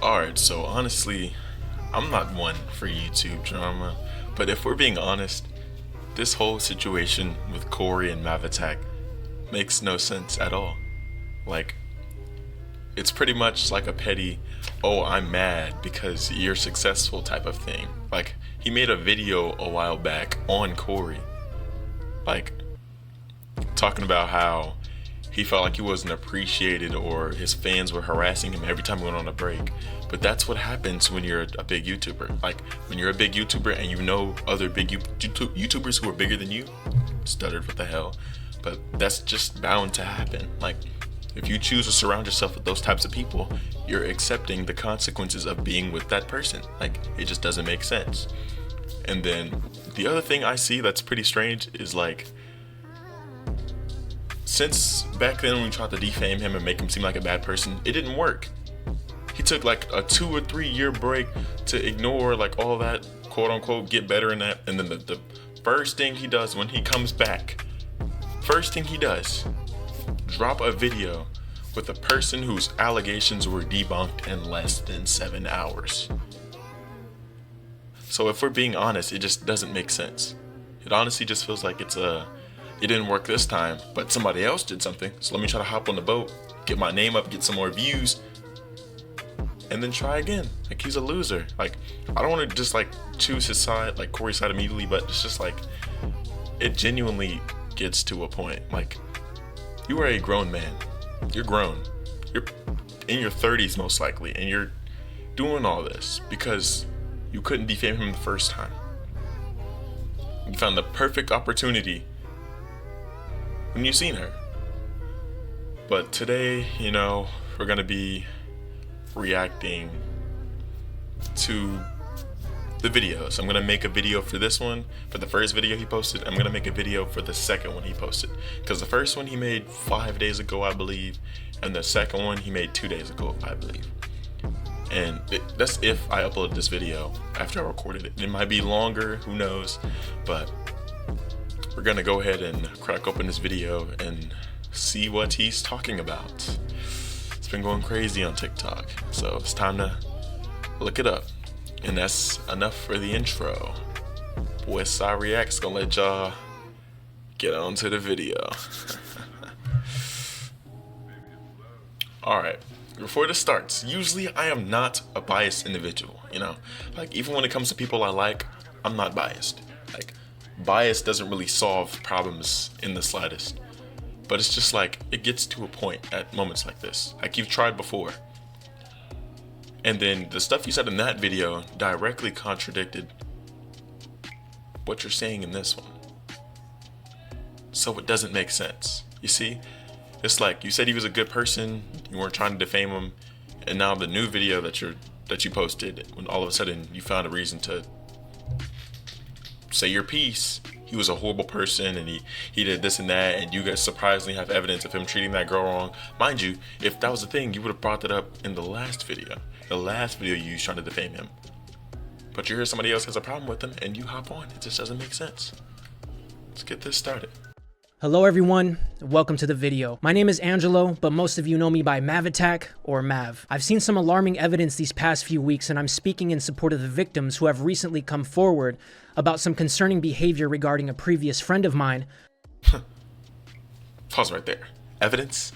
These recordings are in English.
Alright, so honestly, I'm not one for YouTube drama, but if we're being honest, this whole situation with Cory and Mavatak makes no sense at all. Like, it's pretty much like a petty, oh, I'm mad because you're successful type of thing. Like, he made a video a while back on Cory, like, talking about how he felt like he wasn't appreciated or his fans were harassing him every time he went on a break. But that's what happens when you're a big YouTuber. Like, when you're a big YouTuber and you know other big YouTubers who are bigger than you, stuttered, what the hell, but that's just bound to happen. Like, if you choose to surround yourself with those types of people, you're accepting the consequences of being with that person. Like, it just doesn't make sense. And then the other thing I see that's pretty strange is, like, since back then when we tried to defame him and make him seem like a bad person, it didn't work. He took like a 2 or 3 year break to ignore like all that, quote unquote, get better in that. And then the first thing he does when he comes back, drop a video with a person whose allegations were debunked in less than 7 hours. So if we're being honest, it just doesn't make sense. It honestly just feels like it didn't work this time, but somebody else did something. So let me try to hop on the boat, get my name up, get some more views, and then try again. Like, he's a loser. Like, I don't want to just like choose his side, like Cory's side immediately, but it's just like, it genuinely gets to a point. Like, you are a grown man. You're grown. You're in your 30s most likely, and you're doing all this because you couldn't defame him the first time. You found the perfect opportunity when you seen her. But today, we're gonna be reacting to the videos. I'm gonna make a video for this one, for the first video he posted. I'm gonna make a video for the second one he posted, because the first one he made 5 days ago, I believe, and the second one he made 2 days ago, I believe. And that's if I upload this video after I recorded it. It might be longer, who knows, but we're gonna go ahead and crack open this video and see what he's talking about. It's been going crazy on TikTok, so it's time to look it up. And that's enough for the intro. Westside Reacts gonna let y'all get on to the video. Alright, before this starts, usually I am not a biased individual, Like, even when it comes to people I like, I'm not biased. Like, bias doesn't really solve problems in the slightest. But it's just like, it gets to a point at moments like this. Like, you've tried before, and then the stuff you said in that video directly contradicted what you're saying in this one. So it doesn't make sense. You see? It's like, you said he was a good person, you weren't trying to defame him, and now the new video that you posted, when all of a sudden you found a reason to say your piece, he was a horrible person and he did this and that, and you guys surprisingly have evidence of him treating that girl wrong. Mind you, if that was the thing, you would have brought that up in the last video. The last video you used trying to defame him. But you hear somebody else has a problem with him and you hop on. It just doesn't make sense. Let's get this started. Hello everyone, welcome to the video. My name is Angelo, but most of you know me by Mavatak or Mav. I've seen some alarming evidence these past few weeks, and I'm speaking in support of the victims who have recently come forward about some concerning behavior regarding a previous friend of mine. Pause right there. Evidence?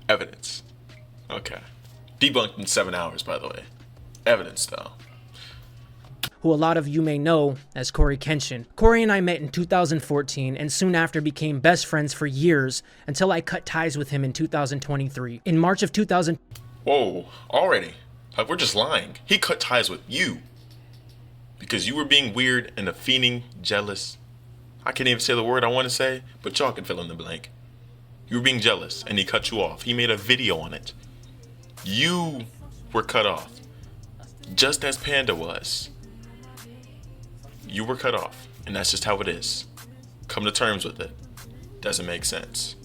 Evidence. Okay. Debunked in 7 hours, by the way. Evidence, though. Who a lot of you may know as CoryxKenshin. Cory and I met in 2014 and soon after became best friends for years until I cut ties with him in 2023. In March of 2000... Whoa, already? Like, we're just lying. He cut ties with you because you were being weird and fiending jealous. I can't even say the word I want to say, but y'all can fill in the blank. You were being jealous and he cut you off. He made a video on it. You were cut off, just as Panda was. You were cut off, and that's just how it is. Come to terms with it. Doesn't make sense.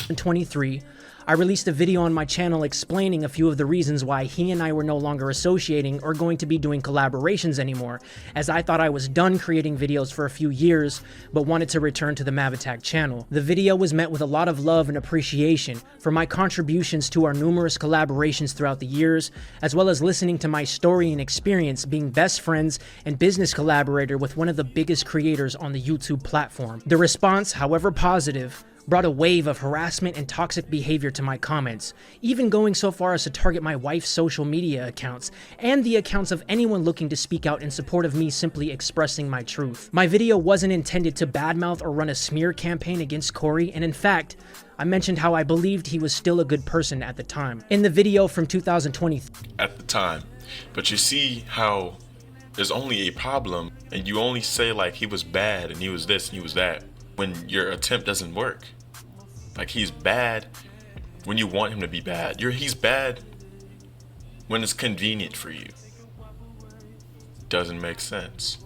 In 23, I released a video on my channel explaining a few of the reasons why he and I were no longer associating or going to be doing collaborations anymore, as I thought I was done creating videos for a few years, but wanted to return to the MavAttack channel. The video was met with a lot of love and appreciation for my contributions to our numerous collaborations throughout the years, as well as listening to my story and experience being best friends and business collaborator with one of the biggest creators on the YouTube platform. The response, however positive, brought a wave of harassment and toxic behavior to my comments, even going so far as to target my wife's social media accounts and the accounts of anyone looking to speak out in support of me simply expressing my truth. My video wasn't intended to badmouth or run a smear campaign against Cory, and in fact, I mentioned how I believed he was still a good person at the time. In the video from 2020, at the time, but you see how there's only a problem and you only say like he was bad and he was this and he was that when your attempt doesn't work. Like, he's bad when you want him to be bad. He's bad when it's convenient for you. Doesn't make sense.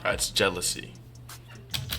That's jealousy.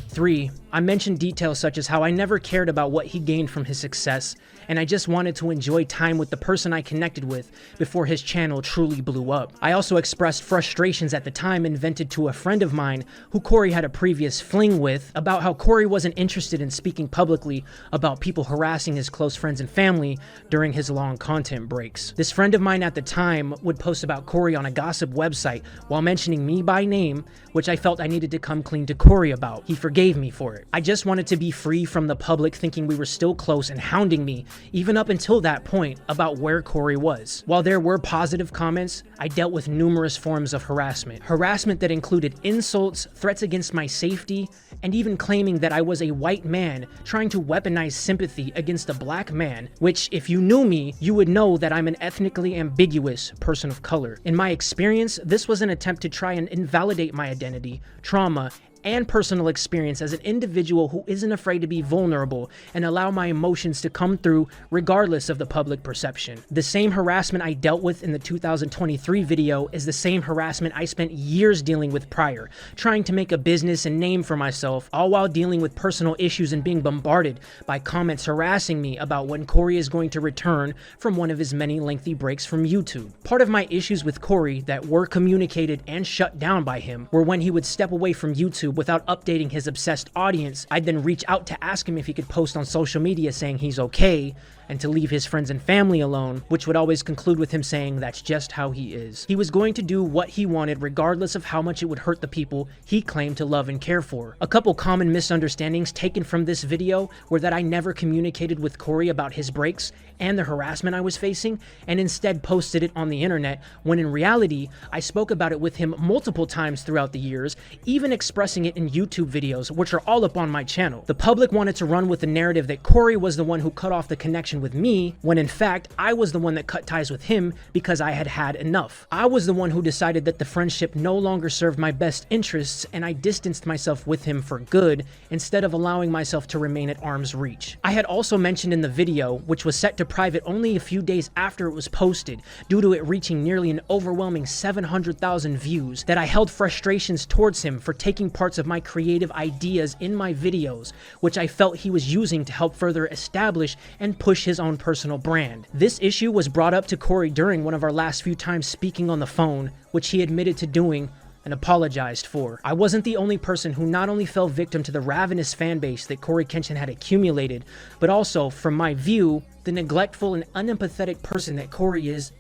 3. I mentioned details such as how I never cared about what he gained from his success, and I just wanted to enjoy time with the person I connected with before his channel truly blew up. I also expressed frustrations at the time and vented to a friend of mine who Cory had a previous fling with about how Cory wasn't interested in speaking publicly about people harassing his close friends and family during his long content breaks. This friend of mine at the time would post about Cory on a gossip website while mentioning me by name, which I felt I needed to come clean to Cory about. He forgave me for it. I just wanted to be free from the public thinking we were still close and hounding me, even up until that point, about where Cory was. While there were positive comments, I dealt with numerous forms of harassment. Harassment that included insults, threats against my safety, and even claiming that I was a white man trying to weaponize sympathy against a black man, which, if you knew me, you would know that I'm an ethnically ambiguous person of color. In my experience, this was an attempt to try and invalidate my identity, trauma, and personal experience as an individual who isn't afraid to be vulnerable and allow my emotions to come through regardless of the public perception. The same harassment I dealt with in the 2023 video is the same harassment I spent years dealing with prior, trying to make a business and name for myself, all while dealing with personal issues and being bombarded by comments harassing me about when Cory is going to return from one of his many lengthy breaks from YouTube. Part of my issues with Cory that were communicated and shut down by him were when he would step away from YouTube without updating his obsessed audience. I'd then reach out to ask him if he could post on social media saying he's okay and to leave his friends and family alone, which would always conclude with him saying that's just how he is. He was going to do what he wanted regardless of how much it would hurt the people he claimed to love and care for. A couple common misunderstandings taken from this video were that I never communicated with Cory about his breaks and the harassment I was facing, and instead posted it on the internet, when in reality, I spoke about it with him multiple times throughout the years, even expressing it in YouTube videos, which are all up on my channel. The public wanted to run with the narrative that Cory was the one who cut off the connection with me, when in fact, I was the one that cut ties with him because I had had enough. I was the one who decided that the friendship no longer served my best interests, and I distanced myself with him for good, instead of allowing myself to remain at arm's reach. I had also mentioned in the video, which was set to private only a few days after it was posted, due to it reaching nearly an overwhelming 700,000 views, that I held frustrations towards him for taking parts of my creative ideas in my videos, which I felt he was using to help further establish and push his own personal brand. This issue was brought up to Cory during one of our last few times speaking on the phone, which he admitted to doing and apologized for. I wasn't the only person who not only fell victim to the ravenous fanbase that CoryxKenshin had accumulated, but also, from my view, the neglectful and unempathetic person that Cory is.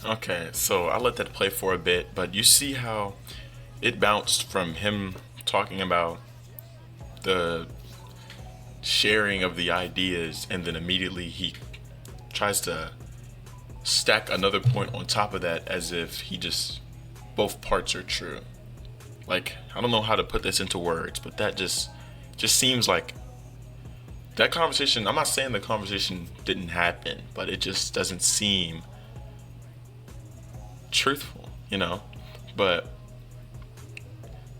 Okay, so I'll let that play for a bit, but you see how it bounced from him talking about the sharing of the ideas, and then immediately he tries to stack another point on top of that as if he just both parts are true. Like, I don't know how to put this into words, but that just seems like that conversation. I'm not saying the conversation didn't happen, but it just doesn't seem truthful, you know. But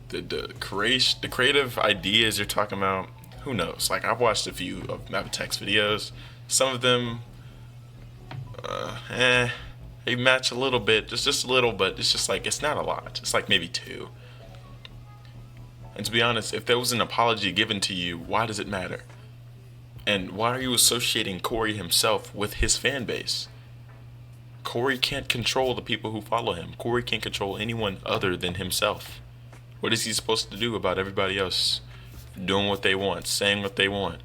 the creative ideas you're talking about, who knows? Like, I've watched a few of MavAttack's videos. Some of them they match a little bit, just a little, but it's just like, it's not a lot. It's like maybe 2. And to be honest, if there was an apology given to you, why does it matter? And why are you associating Cory himself with his fan base? Cory can't control the people who follow him. Cory can't control anyone other than himself. What is he supposed to do about everybody else doing what they want, saying what they want?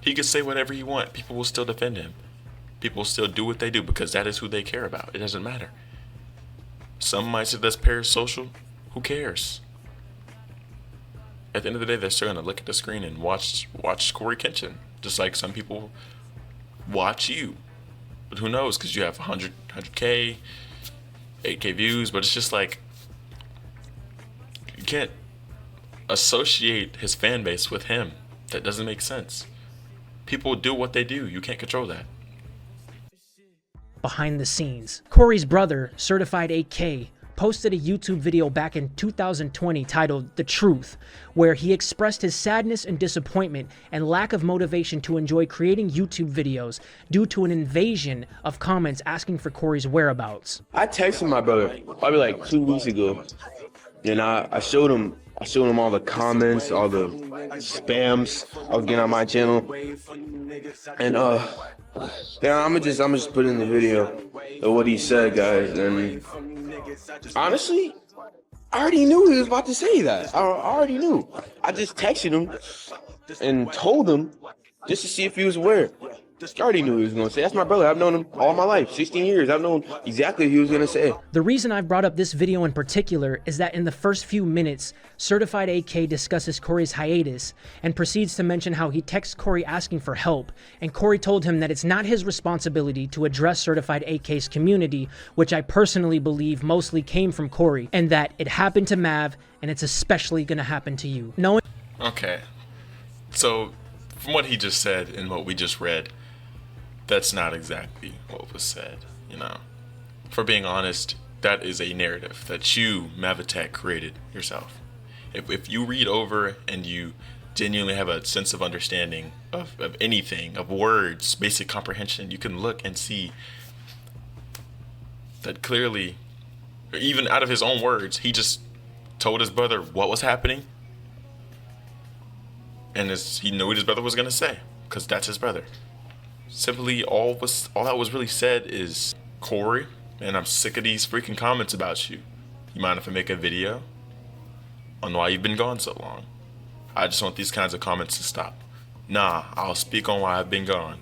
He could say whatever he wants. People will still defend him. People will still do what they do because that is who they care about. It doesn't matter. Some might say that's parasocial. Who cares? At the end of the day, they're still gonna look at the screen and watch CoryxKenshin, just like some people watch you. But who knows? Because you have 100K, 8K views. But it's just like you can't associate his fan base with him. That doesn't make sense. People do what they do. You can't control that. Behind the scenes, Cory's brother, Certified 8K, posted a YouTube video back in 2020 titled The Truth, where he expressed his sadness and disappointment and lack of motivation to enjoy creating YouTube videos due to an invasion of comments asking for Cory's whereabouts. I texted my brother probably like 2 weeks ago, and I showed him all the comments, all the spams I was getting on my channel, and then I'm just put in the video of what he said, guys. And honestly, I already knew he was about to say that. I already knew. I just texted him and told him just to see if he was aware. I already knew he was going to say. That's my brother. I've known him all my life, 16 years. I've known exactly what he was going to say. The reason I brought up this video in particular is that in the first few minutes, Certified 8K discusses Cory's hiatus and proceeds to mention how he texts Cory asking for help, and Cory told him that it's not his responsibility to address Certified 8K's community, which I personally believe mostly came from Cory, and that it happened to Mav, and it's especially gonna happen to you. Okay. So, from what he just said and what we just read, that's not exactly what was said, you know. For being honest, that is a narrative that you, Mavitek, created yourself. If you read over and you genuinely have a sense of understanding of anything, of words, basic comprehension, you can look and see that clearly, or even out of his own words, he just told his brother what was happening, and he knew what his brother was going to say, because that's his brother. Simply, all that was really said is, Cory, man, I'm sick of these freaking comments about you. You mind if I make a video on why you've been gone so long? I just want these kinds of comments to stop. Nah, I'll speak on why I've been gone.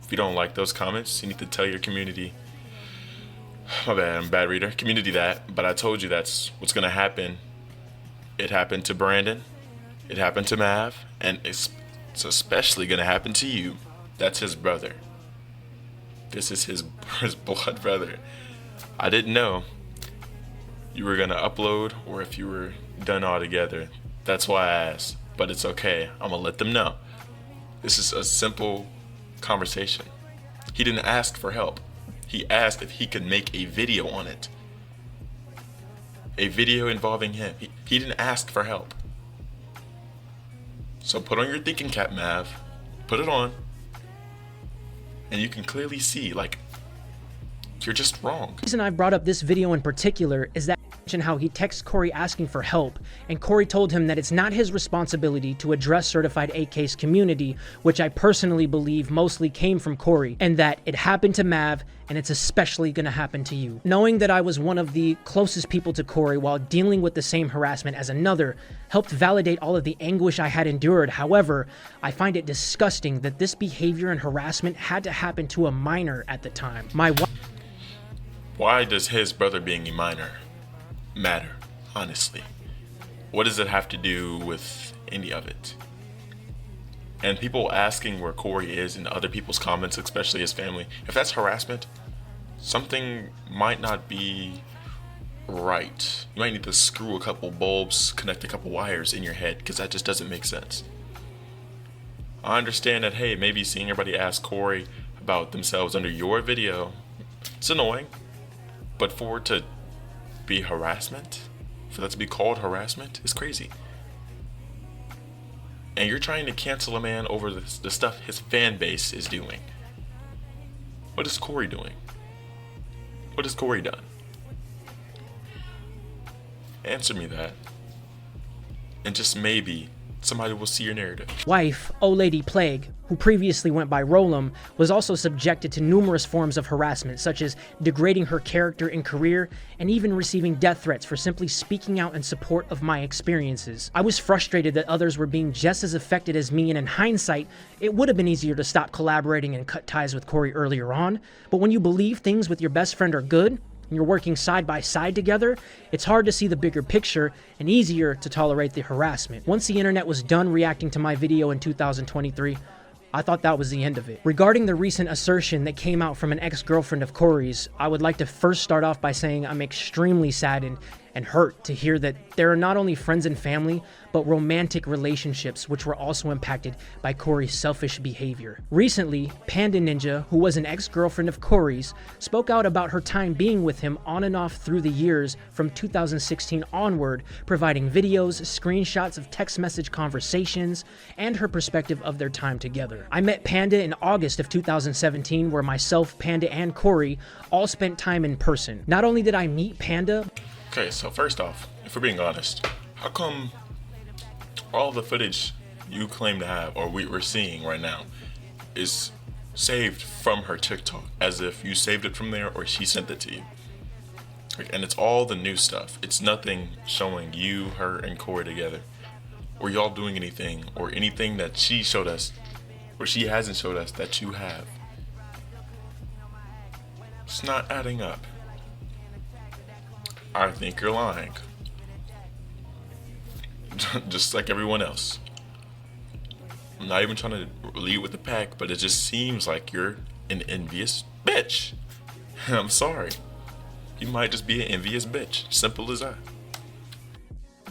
If you don't like those comments, you need to tell your community. My bad, I'm a bad reader. Community that, but I told you that's what's gonna happen. It happened to Brandon. It happened to Mav, and it's especially gonna happen to you. That's his brother. This is his blood brother. I didn't know you were gonna upload or if you were done altogether. That's why I asked, but it's okay. I'm gonna let them know. This is a simple conversation. He didn't ask for help. He asked if he could make a video on it. A video involving him. He didn't ask for help. So put on your thinking cap, Mav. Put it on. And you can clearly see, like, you're just wrong. The reason I brought up this video in particular is that how he texts Cory asking for help, and Cory told him that it's not his responsibility to address Certified 8K's community, which I personally believe mostly came from Cory, and that it happened to Mav, and it's especially gonna happen to you. Knowing that I was one of the closest people to Cory while dealing with the same harassment as another helped validate all of the anguish I had endured. However, I find it disgusting that this behavior and harassment had to happen to a minor at the time. Why does his brother being a minor matter, honestly? What does it have to do with any of it? And people asking where Cory is in other people's comments, especially his family, if that's harassment, something might not be right. You might need to screw a couple bulbs, connect a couple wires in your head, because that just doesn't make sense. I understand that, hey, maybe seeing everybody ask Cory about themselves under your video, it's annoying, but for it to be harassment, for that to be called harassment, is crazy. And you're trying to cancel a man over the stuff his fan base is doing. What is Cory doing? What has Cory done? Answer me that. And just maybe somebody will see your narrative. Wife, O Lady Plague, who previously went by Rolam, was also subjected to numerous forms of harassment, such as degrading her character and career, and even receiving death threats for simply speaking out in support of my experiences. I was frustrated that others were being just as affected as me, and in hindsight, it would have been easier to stop collaborating and cut ties with Cory earlier on, but when you believe things with your best friend are good, and you're working side by side together, it's hard to see the bigger picture and easier to tolerate the harassment. Once the internet was done reacting to my video in 2023, I thought that was the end of it. Regarding the recent assertion that came out from an ex-girlfriend of Cory's, I would like to first start off by saying I'm extremely saddened and hurt to hear that there are not only friends and family, but romantic relationships which were also impacted by Cory's selfish behavior. Recently, Panda Ninja, who was an ex-girlfriend of Cory's, spoke out about her time being with him on and off through the years from 2016 onward, providing videos, screenshots of text message conversations, and her perspective of their time together. I met Panda in August of 2017, where myself, Panda, and Cory all spent time in person. Not only did I meet Panda, Okay, so first off, if we're being honest, how come all the footage you claim to have, or we're seeing right now, is saved from her TikTok, as if you saved it from there or she sent it to you? And it's all the new stuff. It's nothing showing you, her, and Cory together, or y'all doing anything, or anything that she showed us, or she hasn't showed us that you have. It's not adding up. I think you're lying. Just like everyone else. I'm not even trying to lead with the pack, but it just seems like you're an envious bitch. I'm sorry. You might just be an envious bitch. Simple as that.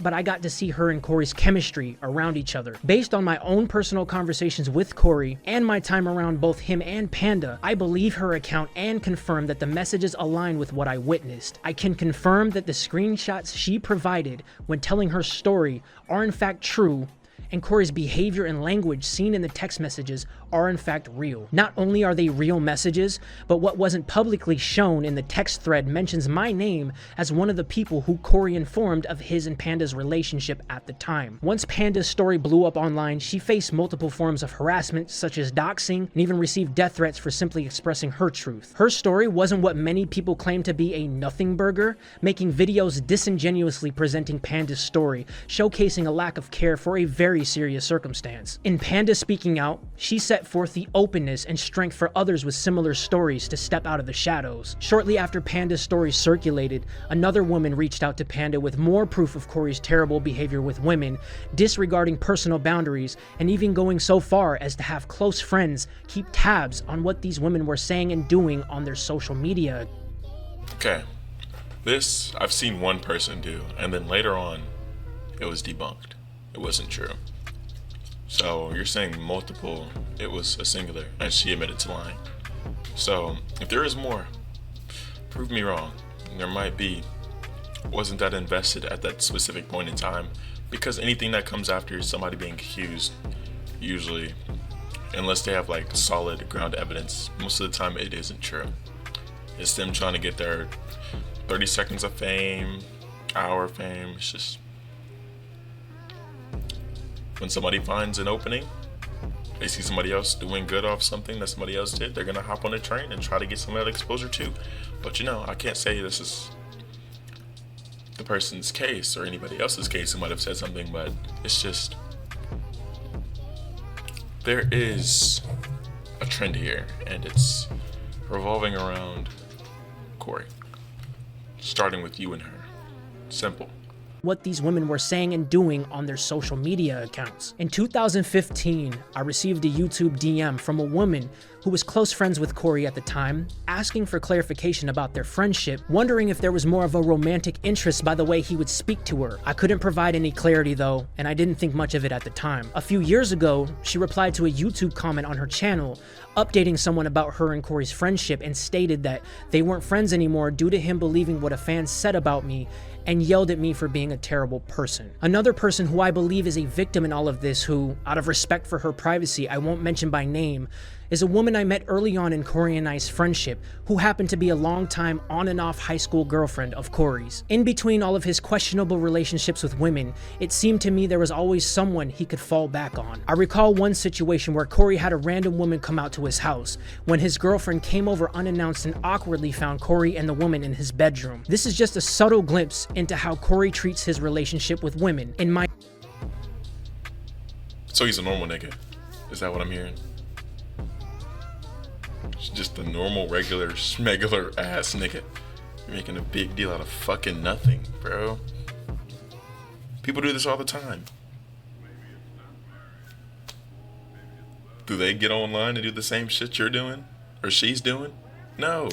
but I got to see her and Cory's chemistry around each other. Based on my own personal conversations with Cory and my time around both him and Panda, I believe her account and confirm that the messages align with what I witnessed. I can confirm that the screenshots she provided when telling her story are in fact true, and Cory's behavior and language seen in the text messages are in fact real. Not only are they real messages, but what wasn't publicly shown in the text thread mentions my name as one of the people who Cory informed of his and Panda's relationship at the time. Once Panda's story blew up online, she faced multiple forms of harassment, such as doxing, and even received death threats for simply expressing her truth. Her story wasn't what many people claim to be a nothing burger, making videos disingenuously presenting Panda's story, showcasing a lack of care for a very serious circumstance. In Panda speaking out, she set forth the openness and strength for others with similar stories to step out of the shadows. Shortly after Panda's story circulated, another woman reached out to Panda with more proof of Cory's terrible behavior with women, disregarding personal boundaries, and even going so far as to have close friends keep tabs on what these women were saying and doing on their social media. Okay, this I've seen one person do, and then later on, it was debunked. It wasn't true. So you're saying multiple, it was a singular, and she admitted to lying. So if there is more, prove me wrong. There might be, wasn't that invested at that specific point in time, because anything that comes after somebody being accused, usually, unless they have like solid ground evidence, most of the time it isn't true. It's them trying to get their 30 seconds of fame, hour of fame. It's just, when somebody finds an opening, they see somebody else doing good off something that somebody else did, they're gonna hop on the train and try to get some of that exposure too. But you know, I can't say this is the person's case or anybody else's case who might have said something, but it's just, there is a trend here, and it's revolving around Cory, starting with you and her. Simple. What these women were saying and doing on their social media accounts. In 2015, I received a YouTube DM from a woman who was close friends with Cory at the time, asking for clarification about their friendship, wondering if there was more of a romantic interest by the way he would speak to her. I couldn't provide any clarity though, and I didn't think much of it at the time. A few years ago, she replied to a YouTube comment on her channel, updating someone about her and Cory's friendship, and stated that they weren't friends anymore due to him believing what a fan said about me and yelled at me for being a terrible person. Another person who I believe is a victim in all of this, who, out of respect for her privacy, I won't mention by name, is a woman I met early on in Cory and I's friendship, who happened to be a long-time on and off high school girlfriend of Cory's. In between all of his questionable relationships with women, it seemed to me there was always someone he could fall back on. I recall one situation where Cory had a random woman come out to his house, when his girlfriend came over unannounced and awkwardly found Cory and the woman in his bedroom. This is just a subtle glimpse into how Cory treats his relationship with women. In my So he's a normal nigga. Is that what I'm hearing? Just a normal, regular, schmegular ass nigga. You're making a big deal out of fucking nothing, bro. People do this all the time. Do they get online and do the same shit you're doing? Or she's doing? No.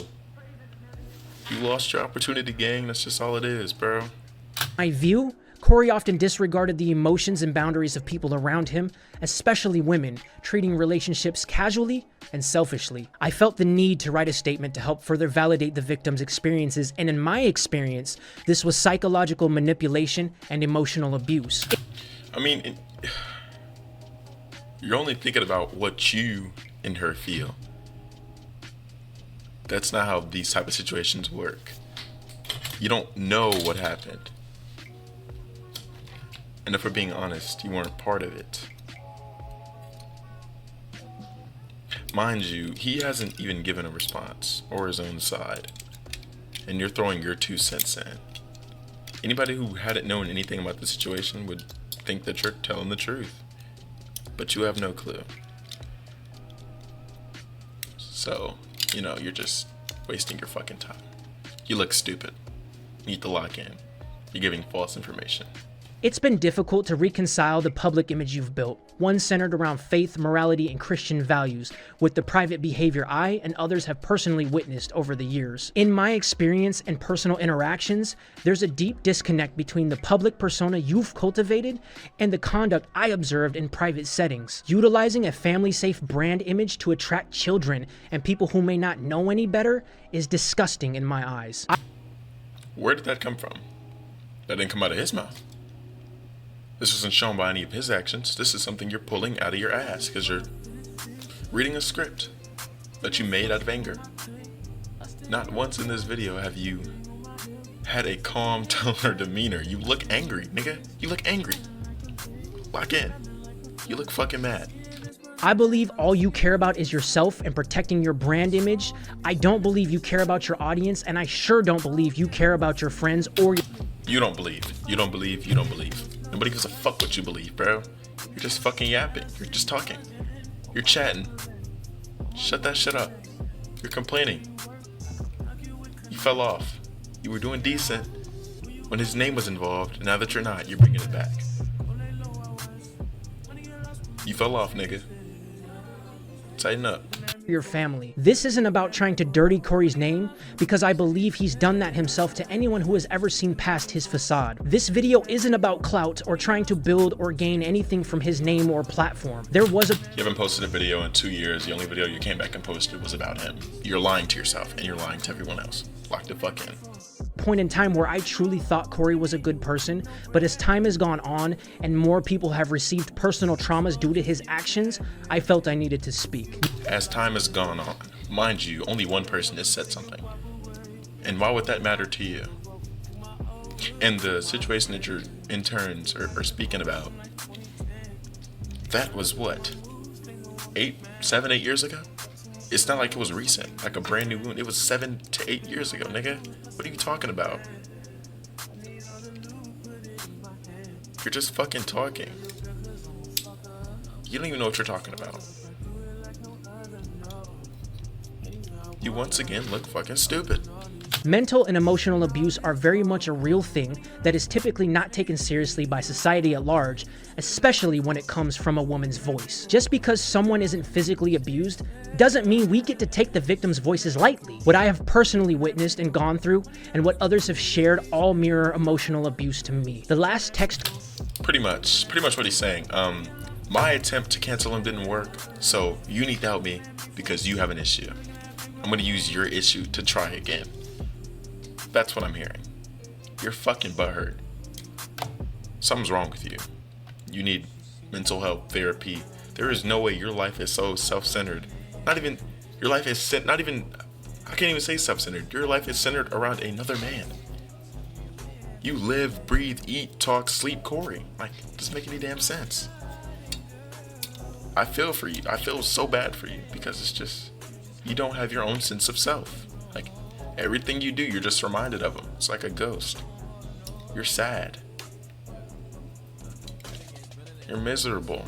You lost your opportunity, gang. That's just all it is, bro. my view, Cory often disregarded the emotions and boundaries of people around him, especially women, treating relationships casually and selfishly. I felt the need to write a statement to help further validate the victim's experiences, and in my experience, this was psychological manipulation and emotional abuse. I mean, you're only thinking about what you and her feel. That's not how these type of situations work. You don't know what happened. And if we're being honest, you weren't part of it. Mind you, he hasn't even given a response or his own side. And you're throwing your 2 cents in. Anybody who hadn't known anything about the situation would think that you're telling the truth. But you have no clue. So, you know, you're just wasting your fucking time. You look stupid. You need to lock in. You're giving false information. It's been difficult to reconcile the public image you've built, one centered around faith, morality, and Christian values, with the private behavior I and others have personally witnessed over the years. In my experience and personal interactions, there's a deep disconnect between the public persona you've cultivated and the conduct I observed in private settings. Utilizing a family-safe brand image to attract children and people who may not know any better is disgusting in my eyes. Where did that come from? That didn't come out of his mouth. This wasn't shown by any of his actions. This is something you're pulling out of your ass because you're reading a script that you made out of anger. Not once in this video have you had a calm tone or demeanor. You look angry, nigga. You look angry. Lock in. You look fucking mad. I believe all you care about is yourself and protecting your brand image. I don't believe you care about your audience, and I sure don't believe you care about your friends or your... You don't believe. You don't believe. You don't believe. Nobody gives a fuck what you believe, bro. You're just fucking yapping. You're just talking. You're chatting. Shut that shit up. You're complaining. You fell off. You were doing decent when his name was involved, and now that you're not, you're bringing it back. You fell off, nigga. Tighten up. your family. This isn't about trying to dirty Cory's name, because I believe he's done that himself to anyone who has ever seen past his facade. This video isn't about clout or trying to build or gain anything from his name or platform. There was a... You haven't posted a video in 2 years. The only video you came back and posted was about him. You're lying to yourself and you're lying to everyone else. Lock the fuck in. Point in time where I truly thought Cory was a good person, but as time has gone on and more people have received personal traumas due to his actions, I felt I needed to speak. As time has gone on, mind you, only one person has said something. And why would that matter to you? And the situation that your interns are speaking about, that was what? 7, 8 years ago? It's not like it was recent, like a brand new wound. It was 7 to 8 years ago, nigga. What are you talking about? You're just fucking talking. You don't even know what you're talking about. You once again look fucking stupid. Mental and emotional abuse are very much a real thing that is typically not taken seriously by society at large, especially when it comes from a woman's voice. Just because someone isn't physically abused doesn't mean we get to take the victim's voices lightly. What I have personally witnessed and gone through, and what others have shared, all mirror emotional abuse to me. The last text... Pretty much what he's saying. My attempt to cancel him didn't work, so you need to help me because you have an issue. I'm gonna use your issue to try again. That's what I'm hearing. You're fucking butthurt. Something's wrong with you. You need mental health therapy. There is no way your life is so self-centered Not even, your life is not even, I can't even say self-centered. Your life is centered around another man. You live, breathe, eat, talk, sleep Cory. Like, it doesn't make any damn sense. I feel for you. I feel so bad for you because it's just, you don't have your own sense of self. Like, everything you do, you're just reminded of him. It's like a ghost. You're sad. You're miserable.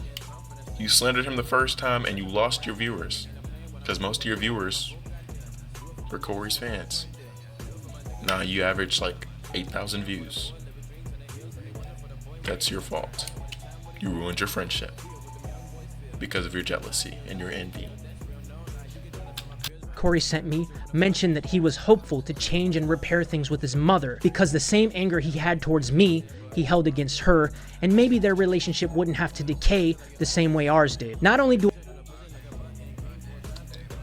You slandered him the first time and you lost your viewers. Because most of your viewers were Cory's fans. Now you average like 8,000 views. That's your fault. You ruined your friendship because of your jealousy and your envy. Cory sent me mentioned that he was hopeful to change and repair things with his mother because the same anger he had towards me, he held against her, and maybe their relationship wouldn't have to decay the same way ours did. Not only do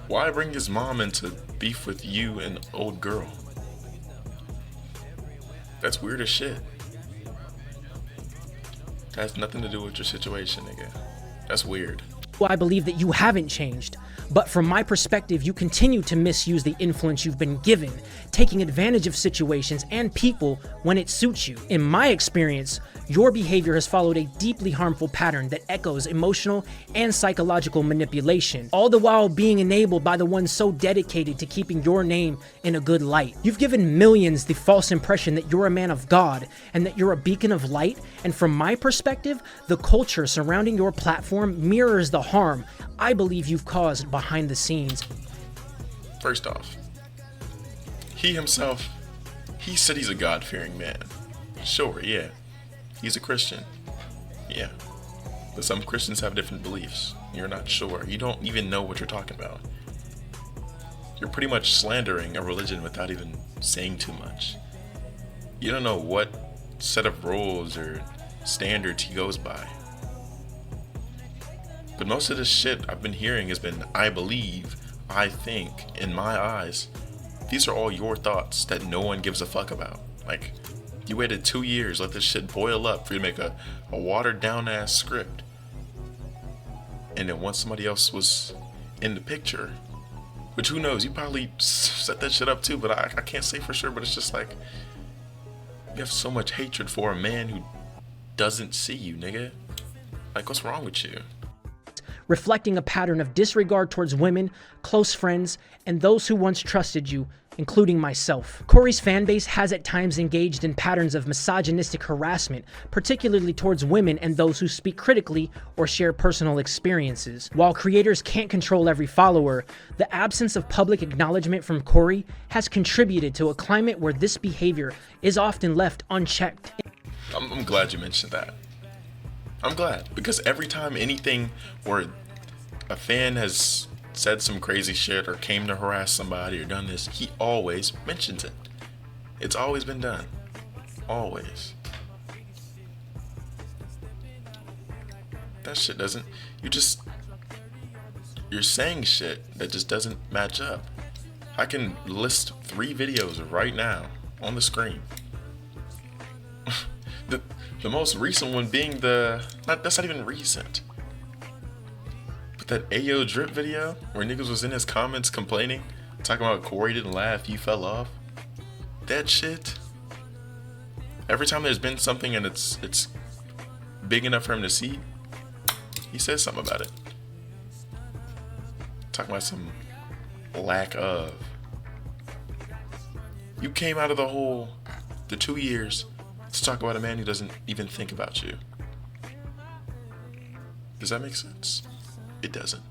Why bring his mom into beef with you and old girl? That's weird as shit. That has nothing to do with your situation, nigga. That's weird. I believe that you haven't changed, but from my perspective, you continue to misuse the influence you've been given, taking advantage of situations and people when it suits you. In my experience, your behavior has followed a deeply harmful pattern that echoes emotional and psychological manipulation, all the while being enabled by the ones so dedicated to keeping your name in a good light. You've given millions the false impression that you're a man of God and that you're a beacon of light, and from my perspective, the culture surrounding your platform mirrors the harm I believe you've caused behind the scenes. First off, he himself, he said he's a God-fearing man. Sure, yeah. He's a Christian. Yeah. But some Christians have different beliefs. You're not sure. You don't even know what you're talking about. You're pretty much slandering a religion without even saying too much. You don't know what set of rules or standards he goes by. But most of this shit I've been hearing has been, I believe, I think, in my eyes. These are all your thoughts that no one gives a fuck about. Like, you waited 2 years, let this shit boil up for you to make a watered down ass script. And then once somebody else was in the picture, which who knows, you probably set that shit up too, but I can't say for sure, but it's just like, you have so much hatred for a man who doesn't see you, nigga. Like, what's wrong with you? Reflecting a pattern of disregard towards women, close friends, and those who once trusted you, including myself. Cory's fanbase has at times engaged in patterns of misogynistic harassment, particularly towards women and those who speak critically or share personal experiences. While creators can't control every follower, the absence of public acknowledgement from Cory has contributed to a climate where this behavior is often left unchecked. I'm glad you mentioned that. I'm glad, because every time anything where a fan has said some crazy shit or came to harass somebody or done this, he always mentions it. It's always been done. Always. That shit doesn't, you're saying shit that just doesn't match up. I can list 3 videos right now on the screen. The most recent one being that's not even recent. But that Ayo Drip video where niggas was in his comments complaining, talking about Cory didn't laugh, you fell off. That shit. Every time there's been something and it's big enough for him to see, he says something about it. Talking about some lack of. You came out of the 2 years to talk about a man who doesn't even think about you. Does that make sense? It doesn't.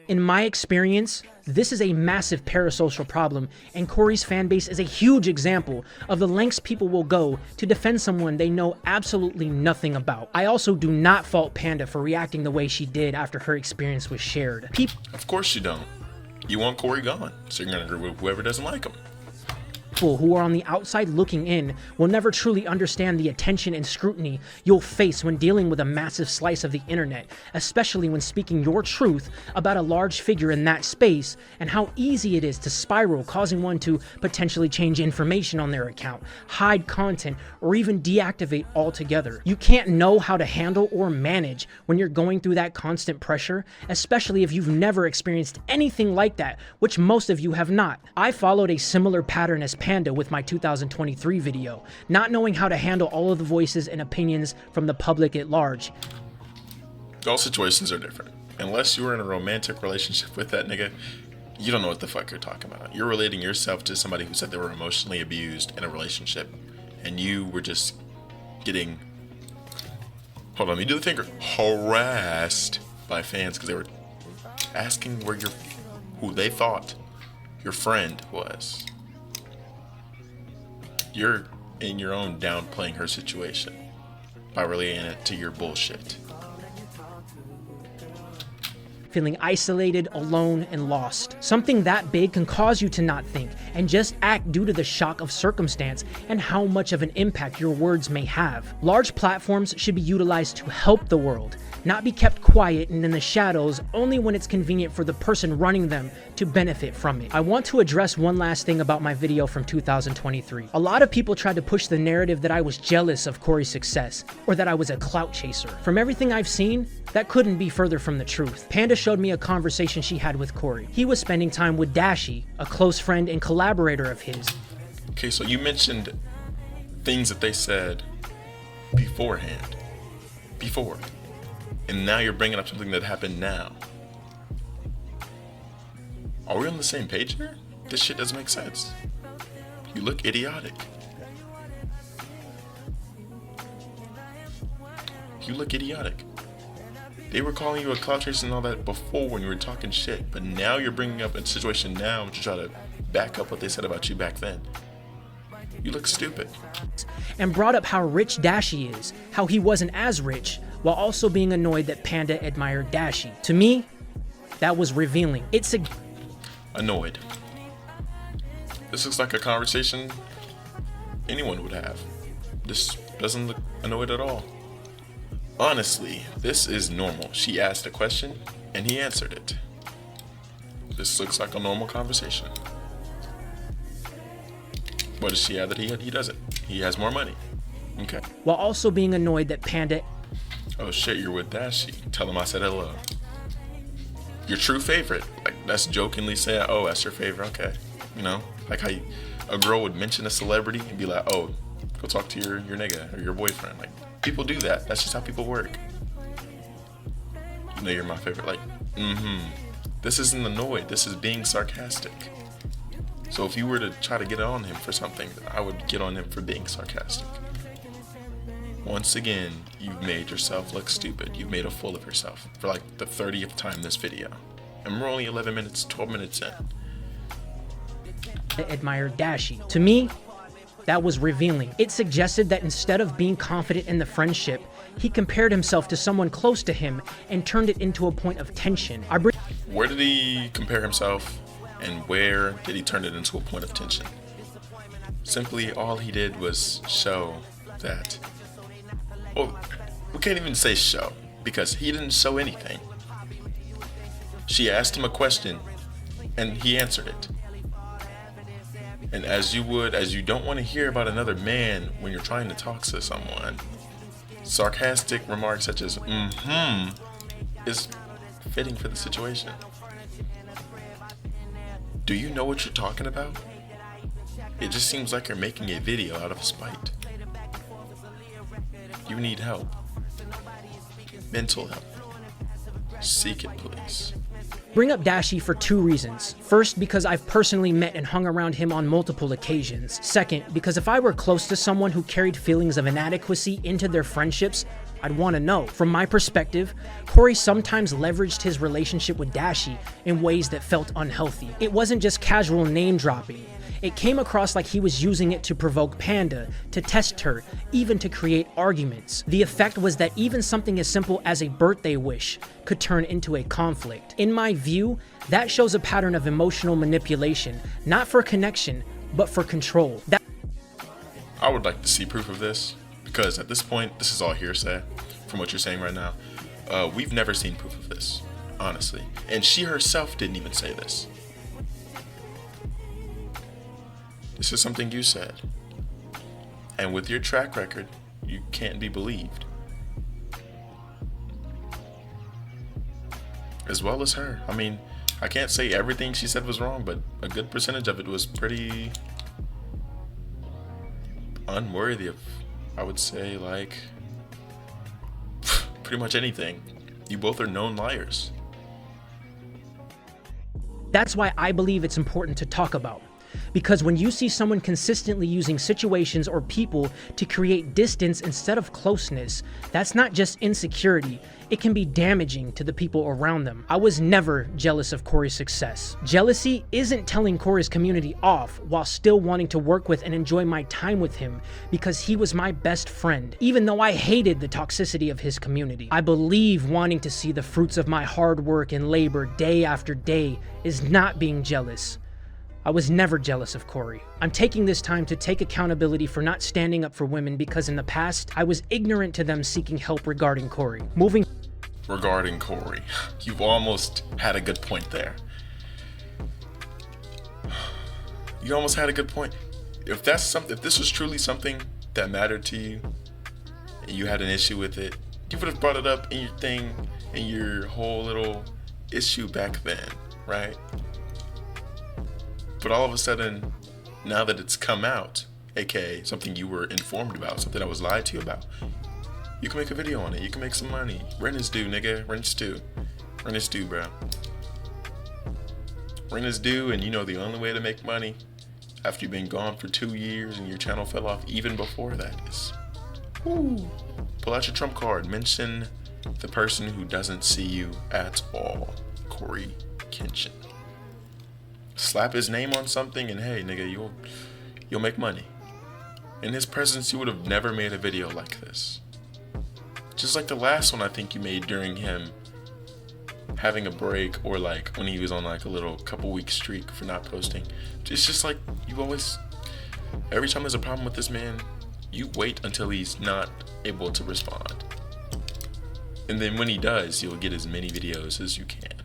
In my experience, this is a massive parasocial problem, and Cory's fanbase is a huge example of the lengths people will go to defend someone they know absolutely nothing about. I also do not fault Panda for reacting the way she did after her experience was shared. Of course you don't. You want Cory gone, so you're gonna agree with whoever doesn't like him. people who are on the outside looking in will never truly understand the attention and scrutiny you'll face when dealing with a massive slice of the internet, especially when speaking your truth about a large figure in that space, and how easy it is to spiral, causing one to potentially change information on their account, hide content, or even deactivate altogether. You can't know how to handle or manage when you're going through that constant pressure, especially if you've never experienced anything like that, which most of you have not. I followed a similar pattern as Panda with my 2023 video, not knowing how to handle all of the voices and opinions from the public at large. All situations are different. Unless you were in a romantic relationship with that nigga, you don't know what the fuck you're talking about. You're relating yourself to somebody who said they were emotionally abused in a relationship, and you were just getting, hold on, let me do the finger, harassed by fans because they were asking who they thought your friend was. You're in your own downplaying her situation by relaying it to your bullshit. Feeling isolated, alone, and lost. Something that big can cause you to not think and just act due to the shock of circumstance and how much of an impact your words may have. Large platforms should be utilized to help the world, not be kept quiet and in the shadows only when it's convenient for the person running them to benefit from it. I want to address one last thing about my video from 2023. A lot of people tried to push the narrative that I was jealous of Cory's success or that I was a clout chaser. From everything I've seen, that couldn't be further from the truth. Panda showed me a conversation she had with Cory. He was spending time with Dashi, a close friend and collaborator of his. Okay, so you mentioned things that they said beforehand. Before. And now you're bringing up something that happened now. Are we on the same page here? This shit doesn't make sense. You look idiotic. You look idiotic. They were calling you a clout chaser and all that before when you were talking shit, but now you're bringing up a situation now to try to back up what they said about you back then. You look stupid. And brought up how rich Dashi is, how he wasn't as rich, while also being annoyed that Panda admired Dashi. To me, that was revealing. It's annoyed. This looks like a conversation anyone would have. This doesn't look annoyed at all. Honestly, this is normal. She asked a question and he answered it. This looks like a normal conversation. What does she have that he doesn't? He has more money. Okay. While also being annoyed that Panda... Oh shit, you're with Dashi. Tell him I said hello. Your true favorite. Like, that's jokingly saying, oh, that's your favorite. Okay. You know, like how a girl would mention a celebrity and be like, oh, go talk to your nigga or your boyfriend. Like, people do that. That's just how people work. You know you're my favorite. Like, This isn't annoyed. This is being sarcastic. So if you were to try to get on him for something, I would get on him for being sarcastic. Once again, you've made yourself look stupid. You've made a fool of yourself for like the 30th time this video. And we're only 11 minutes, 12 minutes in. Admired Dashi. To me, that was revealing. It suggested that instead of being confident in the friendship, he compared himself to someone close to him and turned it into a point of tension. Where did he compare himself and where did he turn it into a point of tension? Simply all he did was show that, well, we can't even say show because he didn't show anything. She asked him a question and he answered it. And as you don't want to hear about another man when you're trying to talk to someone, sarcastic remarks such as is fitting for the situation. Do you know what you're talking about? It just seems like you're making a video out of spite. You need help. Mental help. Seek it, please. Bring up Dashi for two reasons. First, because I've personally met and hung around him on multiple occasions. Second, because if I were close to someone who carried feelings of inadequacy into their friendships, I'd want to know. From my perspective, Cory sometimes leveraged his relationship with Dashi in ways that felt unhealthy. It wasn't just casual name dropping. It came across like he was using it to provoke Panda, to test her, even to create arguments. The effect was that even something as simple as a birthday wish could turn into a conflict. In my view, that shows a pattern of emotional manipulation, not for connection, but for control. I would like to see proof of this, because at this point, this is all hearsay from what you're saying right now. We've never seen proof of this, honestly. And she herself didn't even say this. This is something you said. And with your track record, you can't be believed. As well as her. I mean, I can't say everything she said was wrong, but a good percentage of it was pretty unworthy of, I would say, like, pretty much anything. You both are known liars. That's why I believe it's important to talk about. Because when you see someone consistently using situations or people to create distance instead of closeness, that's not just insecurity, it can be damaging to the people around them. I was never jealous of Cory's success. Jealousy isn't telling Cory's community off while still wanting to work with and enjoy my time with him because he was my best friend, even though I hated the toxicity of his community. I believe wanting to see the fruits of my hard work and labor day after day is not being jealous. I was never jealous of Cory. I'm taking this time to take accountability for not standing up for women because in the past, I was ignorant to them seeking help regarding Cory. Regarding Cory, you've almost had a good point there. You almost had a good point. If this was truly something that mattered to you, and you had an issue with it, you would have brought it up in your thing, in your whole little issue back then, right? But all of a sudden, now that it's come out, aka something you were informed about, something that was lied to you about, you can make a video on it. You can make some money. Rent is due, nigga. Rent is due. Rent is due, bro. Rent is due, and you know the only way to make money after you've been gone for 2 years and your channel fell off even before that is, pull out your trump card. Mention the person who doesn't see you at all. CoryxKenshin. Slap his name on something and hey, nigga, you'll make money. In his presence, you would have never made a video like this. Just like the last one I think you made during him having a break, or like when he was on like a little couple week streak for not posting. It's just like you always, every time there's a problem with this man, you wait until he's not able to respond. And then when he does, you'll get as many videos as you can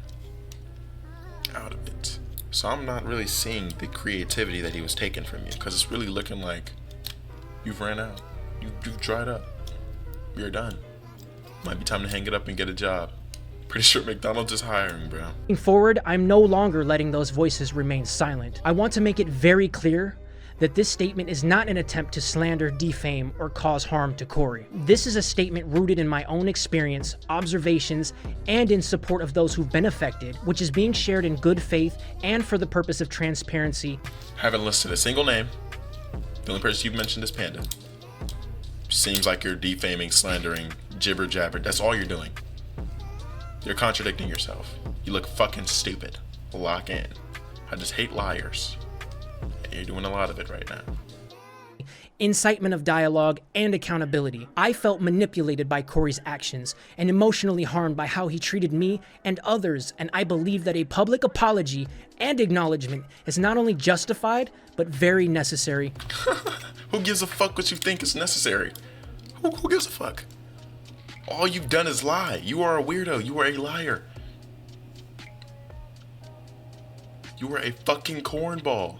out of it. So I'm not really seeing the creativity that he was taking from you, because it's really looking like you've ran out. You've dried up. You're done. Might be time to hang it up and get a job. Pretty sure McDonald's is hiring, bro. Moving forward, I'm no longer letting those voices remain silent. I want to make it very clear that this statement is not an attempt to slander, defame, or cause harm to Cory. This is a statement rooted in my own experience, observations, and in support of those who've been affected, which is being shared in good faith and for the purpose of transparency. Haven't listed a single name. The only person you've mentioned is Panda. Seems like you're defaming, slandering, jibber jabber. That's all you're doing. You're contradicting yourself. You look fucking stupid. Lock in. I just hate liars. And you're doing a lot of it right now. Incitement of dialogue, and accountability. I felt manipulated by Cory's actions and emotionally harmed by how he treated me and others, and I believe that a public apology and acknowledgement is not only justified, but very necessary. Who gives a fuck what you think is necessary? Who gives a fuck? All you've done is lie. You are a weirdo. You are a liar. You are a fucking cornball.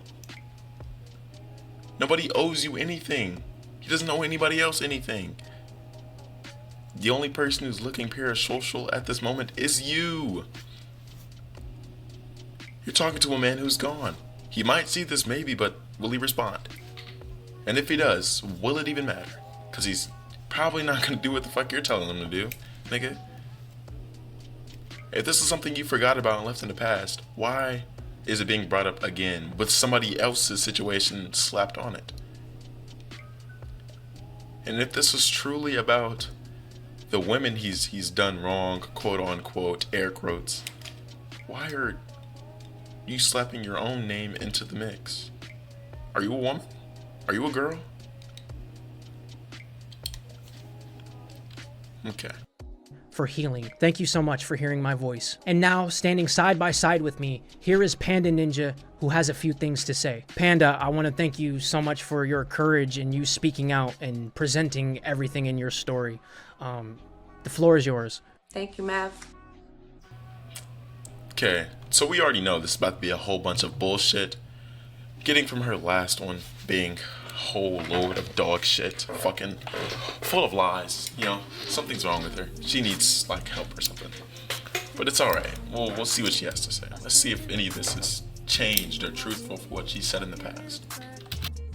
Nobody owes you anything. He doesn't owe anybody else anything. The only person who's looking parasocial at this moment is you. You're talking to a man who's gone. He might see this maybe, but will he respond? And if he does, will it even matter? Because he's probably not going to do what the fuck you're telling him to do, nigga. If this is something you forgot about and left in the past, why is it being brought up again with somebody else's situation slapped on it? And if this was truly about the women he's done wrong, quote unquote, air quotes, why are you slapping your own name into the mix? Are you a woman? Are you a girl? Okay. for healing. Thank you so much for hearing my voice. And now, standing side by side with me, here is Panda Ninja, who has a few things to say. Panda, I want to thank you so much for your courage and you speaking out and presenting everything in your story. The floor is yours. Thank you, Mav. Okay, so we already know this is about to be a whole bunch of bullshit. Getting from her last one being a whole load of dog shit, fucking full of lies. You know, something's wrong with her. She needs like help or something. But it's alright. We'll see what she has to say. Let's see if any of this is changed or truthful for what she said in the past.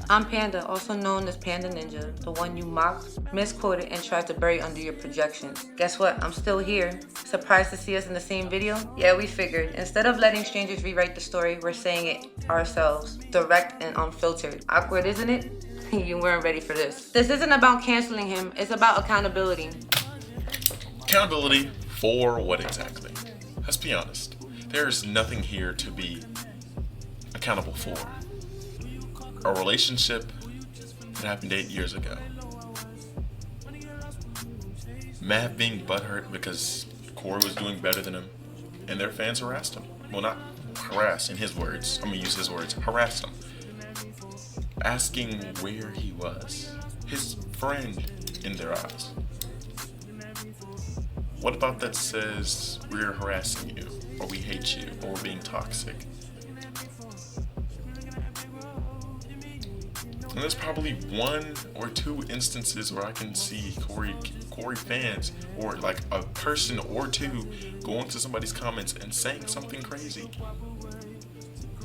I'm Panda, also known as Panda Ninja, the one you mocked, misquoted, and tried to bury under your projections. Guess what? I'm still here. Surprised to see us in the same video? Yeah, we figured. Instead of letting strangers rewrite the story, we're saying it ourselves. Direct and unfiltered. Awkward, isn't it? You weren't ready for this. This isn't about canceling him, it's about accountability. Accountability for what exactly? Let's be honest. There's nothing here to be accountable for. A relationship that happened 8 years ago. Matt being butthurt because Cory was doing better than him, and their fans harassed him. Well, not harass in his words. I'm gonna use his words. Harassed him. Asking where he was. His friend in their eyes. What about that says we're harassing you, or we hate you, or we're being toxic? And there's probably one or two instances where I can see Cory fans, or like a person or two, going to somebody's comments and saying something crazy.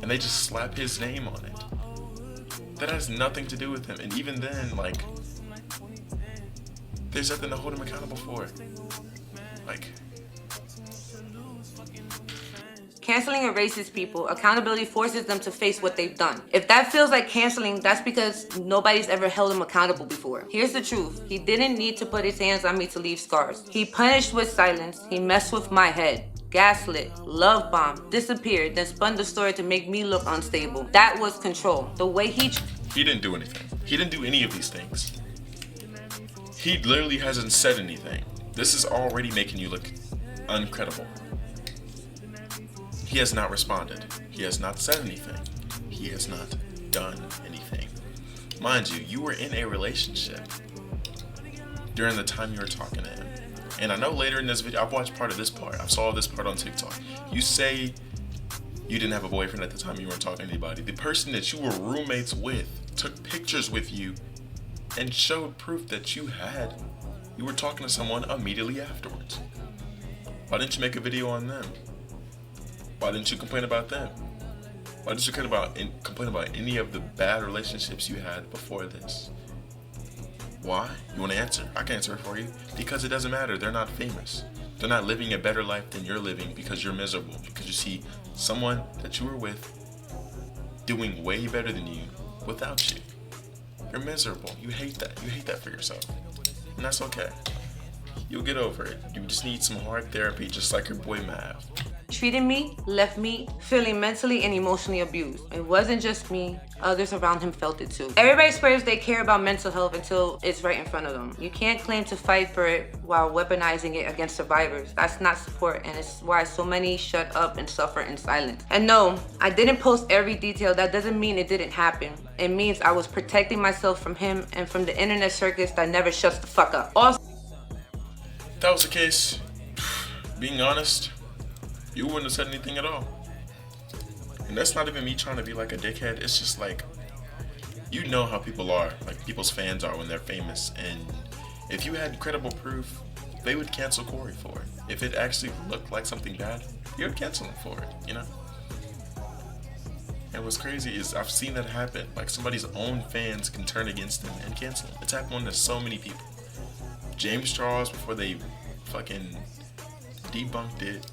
And they just slap his name on it. That has nothing to do with him. And even then, like, there's nothing to hold him accountable for. Like, Canceling erases people. Accountability forces them to face what they've done. If that feels like canceling, that's because nobody's ever held him accountable before. Here's the truth. He didn't need to put his hands on me to leave scars. He punished with silence. He messed with my head. Gaslit, love bomb, disappeared, then spun the story to make me look unstable. That was control. The way he didn't do anything. He didn't do any of these things. He literally hasn't said anything. This is already making you look uncredible. He has not responded. He has not said anything. He has not done anything. Mind you, you were in a relationship during the time you were talking to him. And I know later in this video, I've watched part of this part. I saw this part on TikTok. You say you didn't have a boyfriend at the time you weren't talking to anybody. The person that you were roommates with took pictures with you and showed proof that you were talking to someone immediately afterwards. Why didn't you make a video on them? Why didn't you complain about them? Why didn't you complain about any of the bad relationships you had before this? Why? You want to answer? I can answer it for you. Because it doesn't matter. They're not famous. They're not living a better life than you're living because you're miserable. Because you see someone that you were with doing way better than you without you. You're miserable. You hate that. You hate that for yourself. And that's okay. You'll get over it. You just need some hard therapy, just like your boy Mav. treated me left me feeling mentally and emotionally abused. It wasn't just me, others around him felt it too. Everybody swears they care about mental health until it's right in front of them. You can't claim to fight for it while weaponizing it against survivors. That's not support, and it's why so many shut up and suffer in silence. And no, I didn't post every detail. That doesn't mean it didn't happen. It means I was protecting myself from him and from the internet circus that never shuts the fuck up. Also, if that was the case, being honest, you wouldn't have said anything at all. And that's not even me trying to be like a dickhead. It's just like, you know how people are, like people's fans are when they're famous. And if you had credible proof, they would cancel Cory for it. If it actually looked like something bad, you would cancel him for it, you know? And what's crazy is I've seen that happen. Like somebody's own fans can turn against them and cancel them. It's happened to so many people. James Charles, before they fucking debunked it.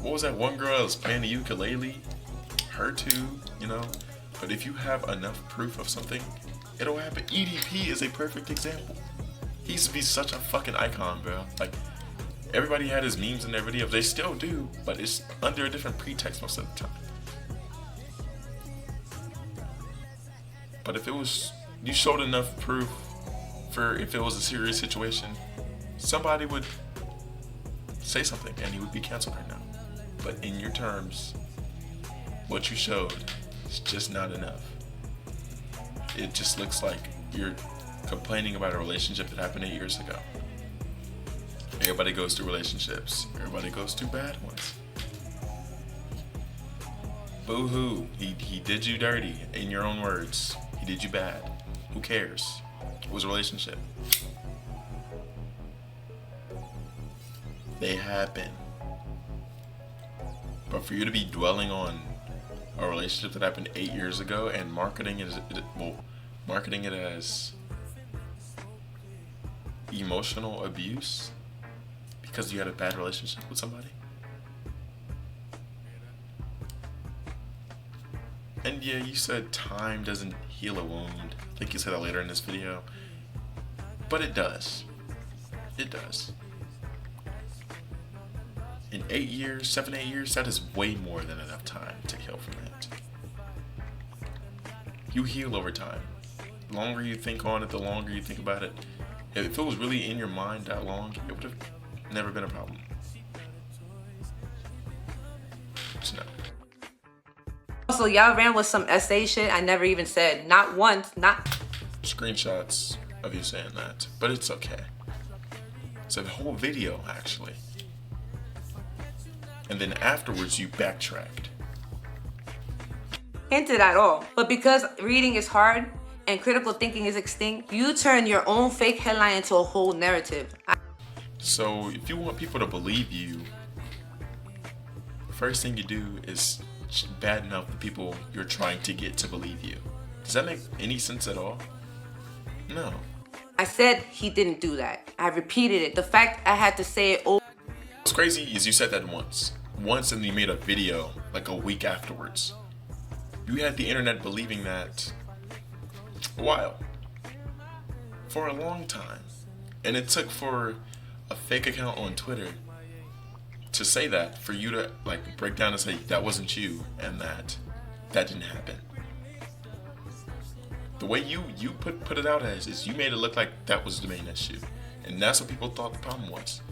What was that one girl that was playing the ukulele? Her too, you know? But if you have enough proof of something, it'll happen. EDP is a perfect example. He used to be such a fucking icon, bro. Like, everybody had his memes in their videos. They still do, but it's under a different pretext most of the time. But if it was, you showed enough proof for if it was a serious situation, somebody would say something and he would be canceled right now. But in your terms, what you showed is just not enough. It just looks like you're complaining about a relationship that happened 8 years ago. Everybody goes through relationships. Everybody goes through bad ones. Boo-hoo. He did you dirty, in your own words. He did you bad. Who cares? It was a relationship. They happen. But for you to be dwelling on a relationship that happened 8 years ago and marketing it as emotional abuse because you had a bad relationship with somebody. And yeah, you said time doesn't heal a wound. I think you said that later in this video. But it does. It does. In 8 years, 7, 8 years, that is way more than enough time to heal from that. You heal over time. The longer you think on it, the longer you think about it. If it was really in your mind that long, it would have never been a problem. It's not. Also, y'all ran with some essay shit I never even said. Not once, not... Screenshots of you saying that, but it's okay. It's a whole video, actually. And then afterwards, you backtracked. hinted at all. But because reading is hard and critical thinking is extinct, you turn your own fake headline into a whole narrative. So if you want people to believe you, the first thing you do is batten out the people you're trying to get to believe you. Does that make any sense at all? No. I said he didn't do that. I repeated it. The fact I had to say it over. What's crazy is you said that once, and then you made a video like a week afterwards. You had the internet believing that a while, for a long time, and it took for a fake account on Twitter to say that, for you to like break down and say that wasn't you and that didn't happen. The way you put it out as is you made it look like that was the main issue, and that's what people thought the problem was,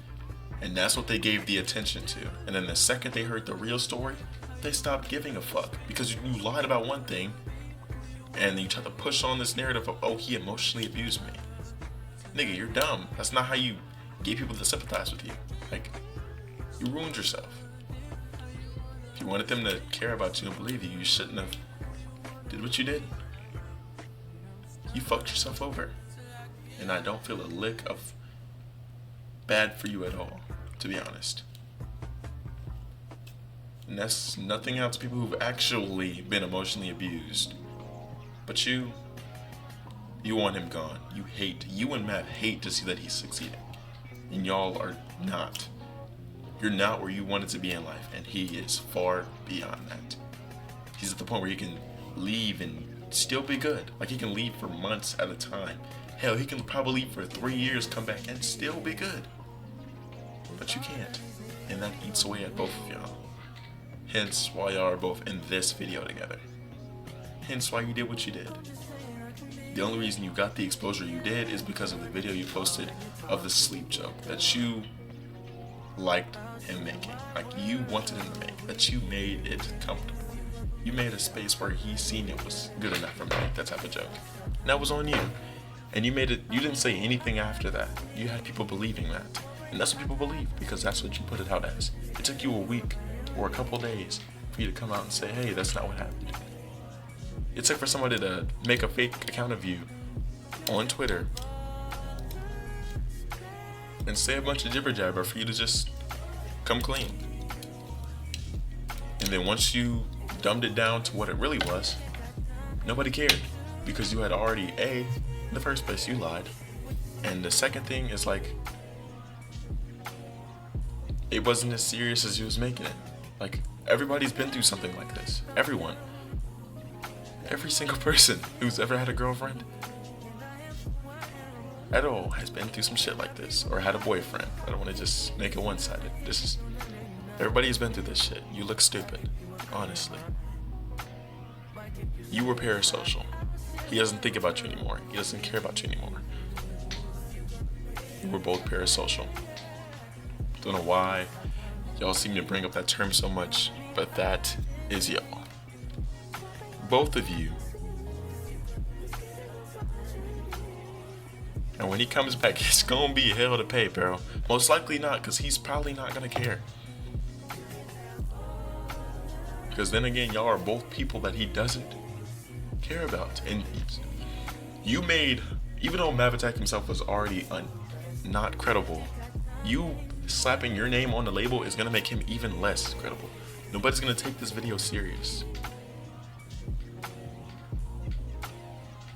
and that's what they gave the attention to. And then the second they heard the real story, they stopped giving a fuck because you lied about one thing, and you tried to push on this narrative of, oh, he emotionally abused me. Nigga, you're dumb. That's not how you get people to sympathize with you. Like, you ruined yourself. If you wanted them to care about you and believe you, you shouldn't have did what you did. You fucked yourself over. And I don't feel a lick of bad for you at all, to be honest. And that's nothing else, people who've actually been emotionally abused. But you want him gone. You and Matt hate to see that he's succeeding. And y'all are not. You're not where you wanted to be in life, and he is far beyond that. He's at the point where he can leave and still be good. Like, he can leave for months at a time. Hell, he can probably leave for 3 years, come back, and still be good. But you can't. And that eats away at both of y'all. Hence why y'all are both in this video together. Hence why you did what you did. The only reason you got the exposure you did is because of the video you posted of the sleep joke that you liked him making. Like, you wanted him to make. That you made it comfortable. You made a space where he seen it was good enough for him to make that type of joke. And that was on you. And you made it, you didn't say anything after that. You had people believing that. And that's what people believe, because that's what you put it out as. It took you a week or a couple days for you to come out and say, hey, that's not what happened. It took for somebody to make a fake account of you on Twitter and say a bunch of jibber jabber for you to just come clean. And then once you dumbed it down to what it really was, nobody cared, because you had already, in the first place, you lied. And the second thing is, like, it wasn't as serious as you was making it. Like, everybody's been through something like this. Everyone. Every single person who's ever had a girlfriend at all has been through some shit like this, or had a boyfriend. I don't want to just make it one-sided. Everybody has been through this shit. You look stupid, honestly. You were parasocial. He doesn't think about you anymore. He doesn't care about you anymore. you were both parasocial. Don't know why y'all seem to bring up that term so much, but that is y'all. Both of you. And when he comes back, it's gonna be hell to pay, bro. Most likely not, because he's probably not gonna care. Because then again, y'all are both people that he doesn't care about. And you made, even though Mavitak himself was already not credible, you slapping your name on the label is gonna make him even less credible. Nobody's gonna take this video serious.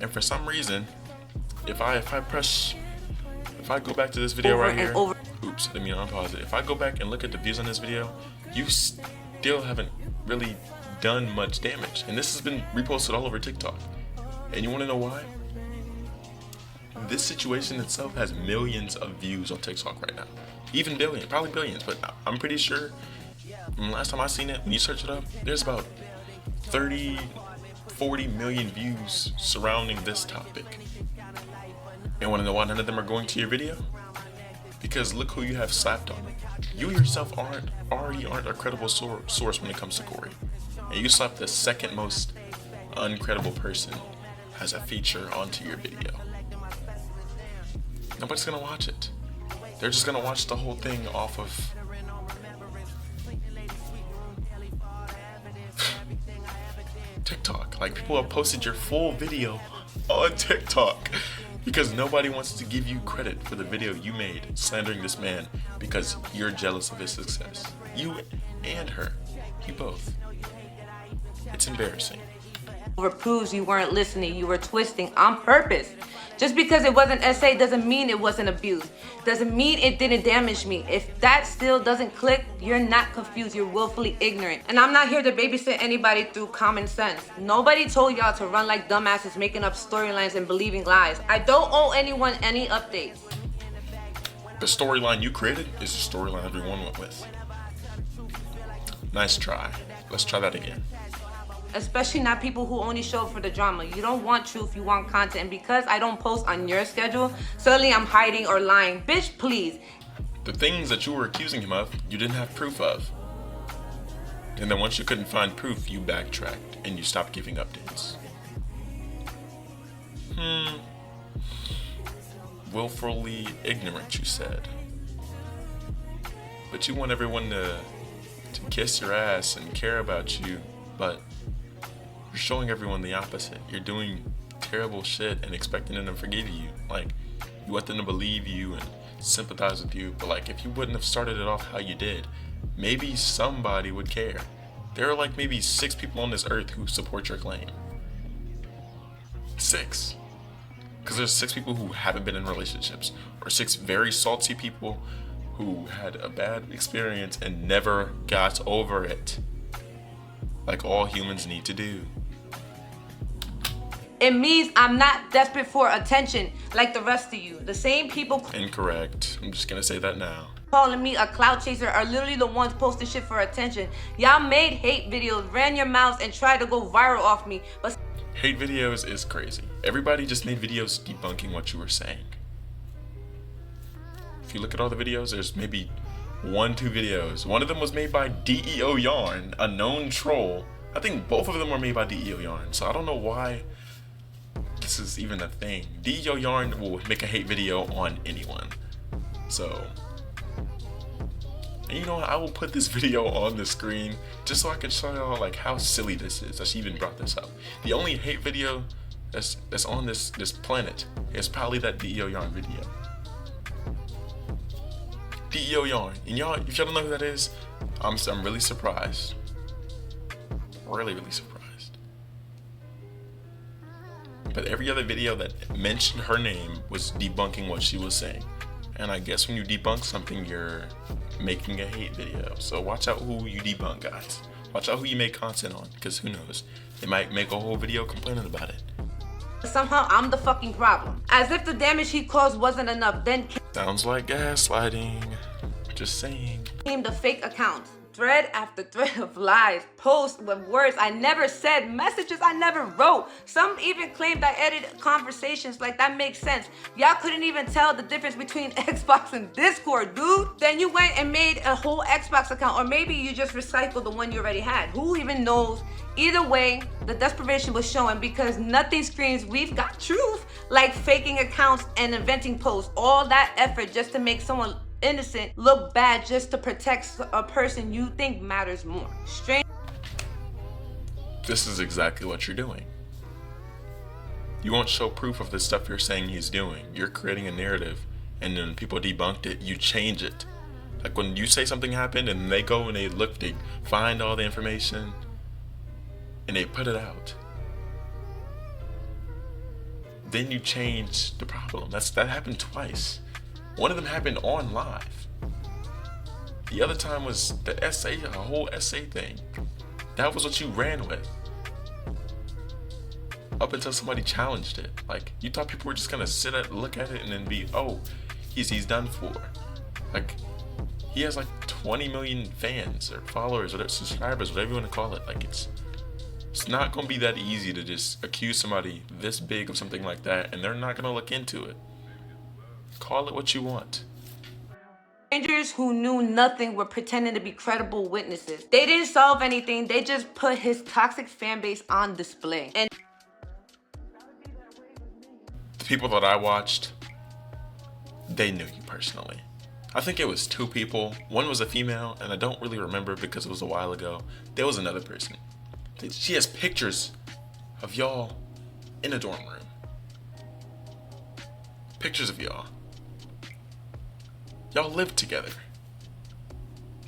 And for some reason, if I go back to this video right here, oops, let me unpause it. If I go back and look at the views on this video, you still haven't really done much damage. And this has been reposted all over TikTok. And you wanna know why? This situation itself has millions of views on TikTok right now. Even billions, probably billions, but I'm pretty sure last time I seen it, when you search it up, there's about 30, 40 million views surrounding this topic. And wanna know why none of them are going to your video? Because look who you have slapped on. You yourself already aren't a credible source when it comes to Cory. And you slapped the second most uncredible person as a feature onto your video. Nobody's gonna watch it. They're just gonna watch the whole thing off of TikTok. Like, people have posted your full video on TikTok because nobody wants to give you credit for the video you made slandering this man because you're jealous of his success. You and her. You both. It's embarrassing. Proves you weren't listening, you were twisting on purpose. Just because it wasn't SA doesn't mean it wasn't abuse. Doesn't mean it didn't damage me. If that still doesn't click, you're not confused, you're willfully ignorant. And I'm not here to babysit anybody through common sense. Nobody told y'all to run like dumbasses making up storylines and believing lies. I don't owe anyone any updates. The storyline you created is the storyline everyone went with. Nice try. Let's try that again. Especially not people who only show up for the drama. You don't want truth, you want content. And because I don't post on your schedule, suddenly I'm hiding or lying. Bitch, please. The things that you were accusing him of, you didn't have proof of. And then once you couldn't find proof, you backtracked and you stopped giving updates. Willfully ignorant, you said. But you want everyone to kiss your ass and care about you, but you're showing everyone the opposite. You're doing terrible shit and expecting them to forgive you. Like, you want them to believe you and sympathize with you, but like, if you wouldn't have started it off how you did, maybe somebody would care. There are like maybe 6 people on this earth who support your claim. 6. Because there's 6 people who haven't been in relationships, or 6 very salty people who had a bad experience and never got over it. Like all humans need to do. It means I'm not desperate for attention like the rest of you. The same people Incorrect. I'm just gonna say that now. calling me a clout chaser are literally the ones posting shit for attention. Y'all made hate videos, ran your mouths, and tried to go viral off me, but Hate videos is crazy. Everybody just made videos debunking what you were saying. If you look at all the videos, there's maybe 1-2 videos. One of them was made by DEO Yarn, a known troll. I think both of them were made by DEO Yarn, so I don't know why this is even a thing. DEO Yarn will make a hate video on anyone. So, and you know what? I will put this video on the screen just so I can show y'all like how silly this is that she even brought this up. The only hate video that's on this planet is probably that DEO Yarn video. DEO Yarn. And y'all, if y'all don't know who that is, I'm really surprised. Really surprised. But every other video that mentioned her name was debunking what she was saying. And I guess when you debunk something, you're making a hate video. So watch out who you debunk, guys. Watch out who you make content on, because who knows? They might make a whole video complaining about it. somehow I'm the fucking problem. As if the damage he caused wasn't enough, then Sounds like gaslighting. Just saying. came the fake accounts. thread after thread of lies, posts with words I never said, messages I never wrote. Some even claimed I edited conversations. Like, that makes sense. Y'all couldn't even tell the difference between Xbox and Discord, dude. Then you went and made a whole Xbox account, or maybe you just recycled the one you already had. Who even knows? Either way, the desperation was showing, because nothing screams we've got truth like faking accounts and inventing posts. All that effort just to make someone innocent look bad, just to protect a person you think matters more. Strange. This is exactly what you're doing. You won't show proof of the stuff you're saying he's doing. You're creating a narrative, and then people debunked it, you change it. Like when you say something happened and they go and they look, they find all the information and they put it out. Then you change the problem. That happened twice. One of them happened on live. The other time was the essay, a whole essay thing. That was what you ran with. Up until somebody challenged it. Like, you thought people were just gonna look at it and then be, oh, he's done for. Like, he has like 20 million fans or followers or subscribers, whatever you want to call it. Like, it's not gonna be that easy to just accuse somebody this big of something like that, and they're not gonna look into it. Call it what you want. Strangers who knew nothing were pretending to be credible witnesses. They didn't solve anything. They just put his toxic fan base on display. And the people that I watched, they knew you personally. I think it was two people. One was a female, and I don't really remember because it was a while ago. There was another person. She has pictures of y'all in a dorm room. Pictures of y'all. Y'all live together.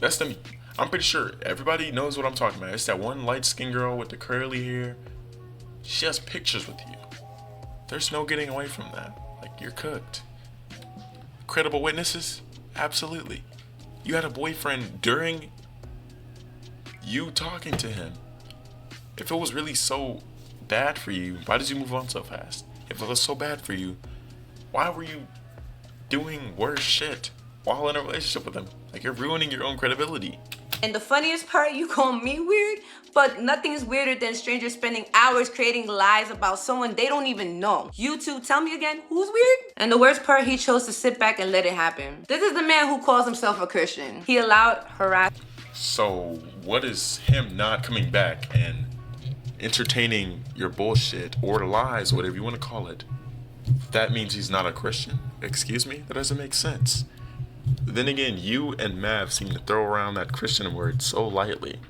That's them. I'm pretty sure everybody knows what I'm talking about. It's that one light-skinned girl with the curly hair. She has pictures with you. There's no getting away from that. Like, you're cooked. Credible witnesses? Absolutely. You had a boyfriend during you talking to him. If it was really so bad for you, why did you move on so fast? If it was so bad for you, why were you doing worse shit while in a relationship with him? Like, you're ruining your own credibility. And the funniest part, you call me weird, but nothing's weirder than strangers spending hours creating lies about someone they don't even know. You two, tell me again, who's weird? And the worst part, he chose to sit back and let it happen. This is the man who calls himself a Christian. He allowed harassment. So what is him not coming back and entertaining your bullshit or lies, whatever you want to call it? That means he's not a Christian? Excuse me? That doesn't make sense. Then again, you and Mav seem to throw around that Christian word so lightly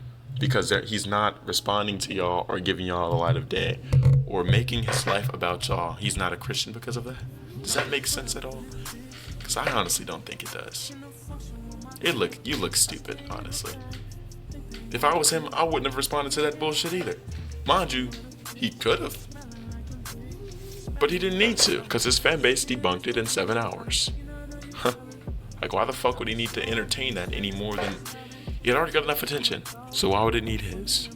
because he's not responding to y'all or giving y'all the light of day or making his life about y'all. He's not a Christian because of that? Does that make sense at all? Because I honestly don't think it does. You look stupid, honestly. If I was him, I wouldn't have responded to that bullshit either. Mind you, he could have. But he didn't need to, because his fan base debunked it in 7 hours. Like, why the fuck would he need to entertain that any more than... He had already got enough attention, so why would it need his?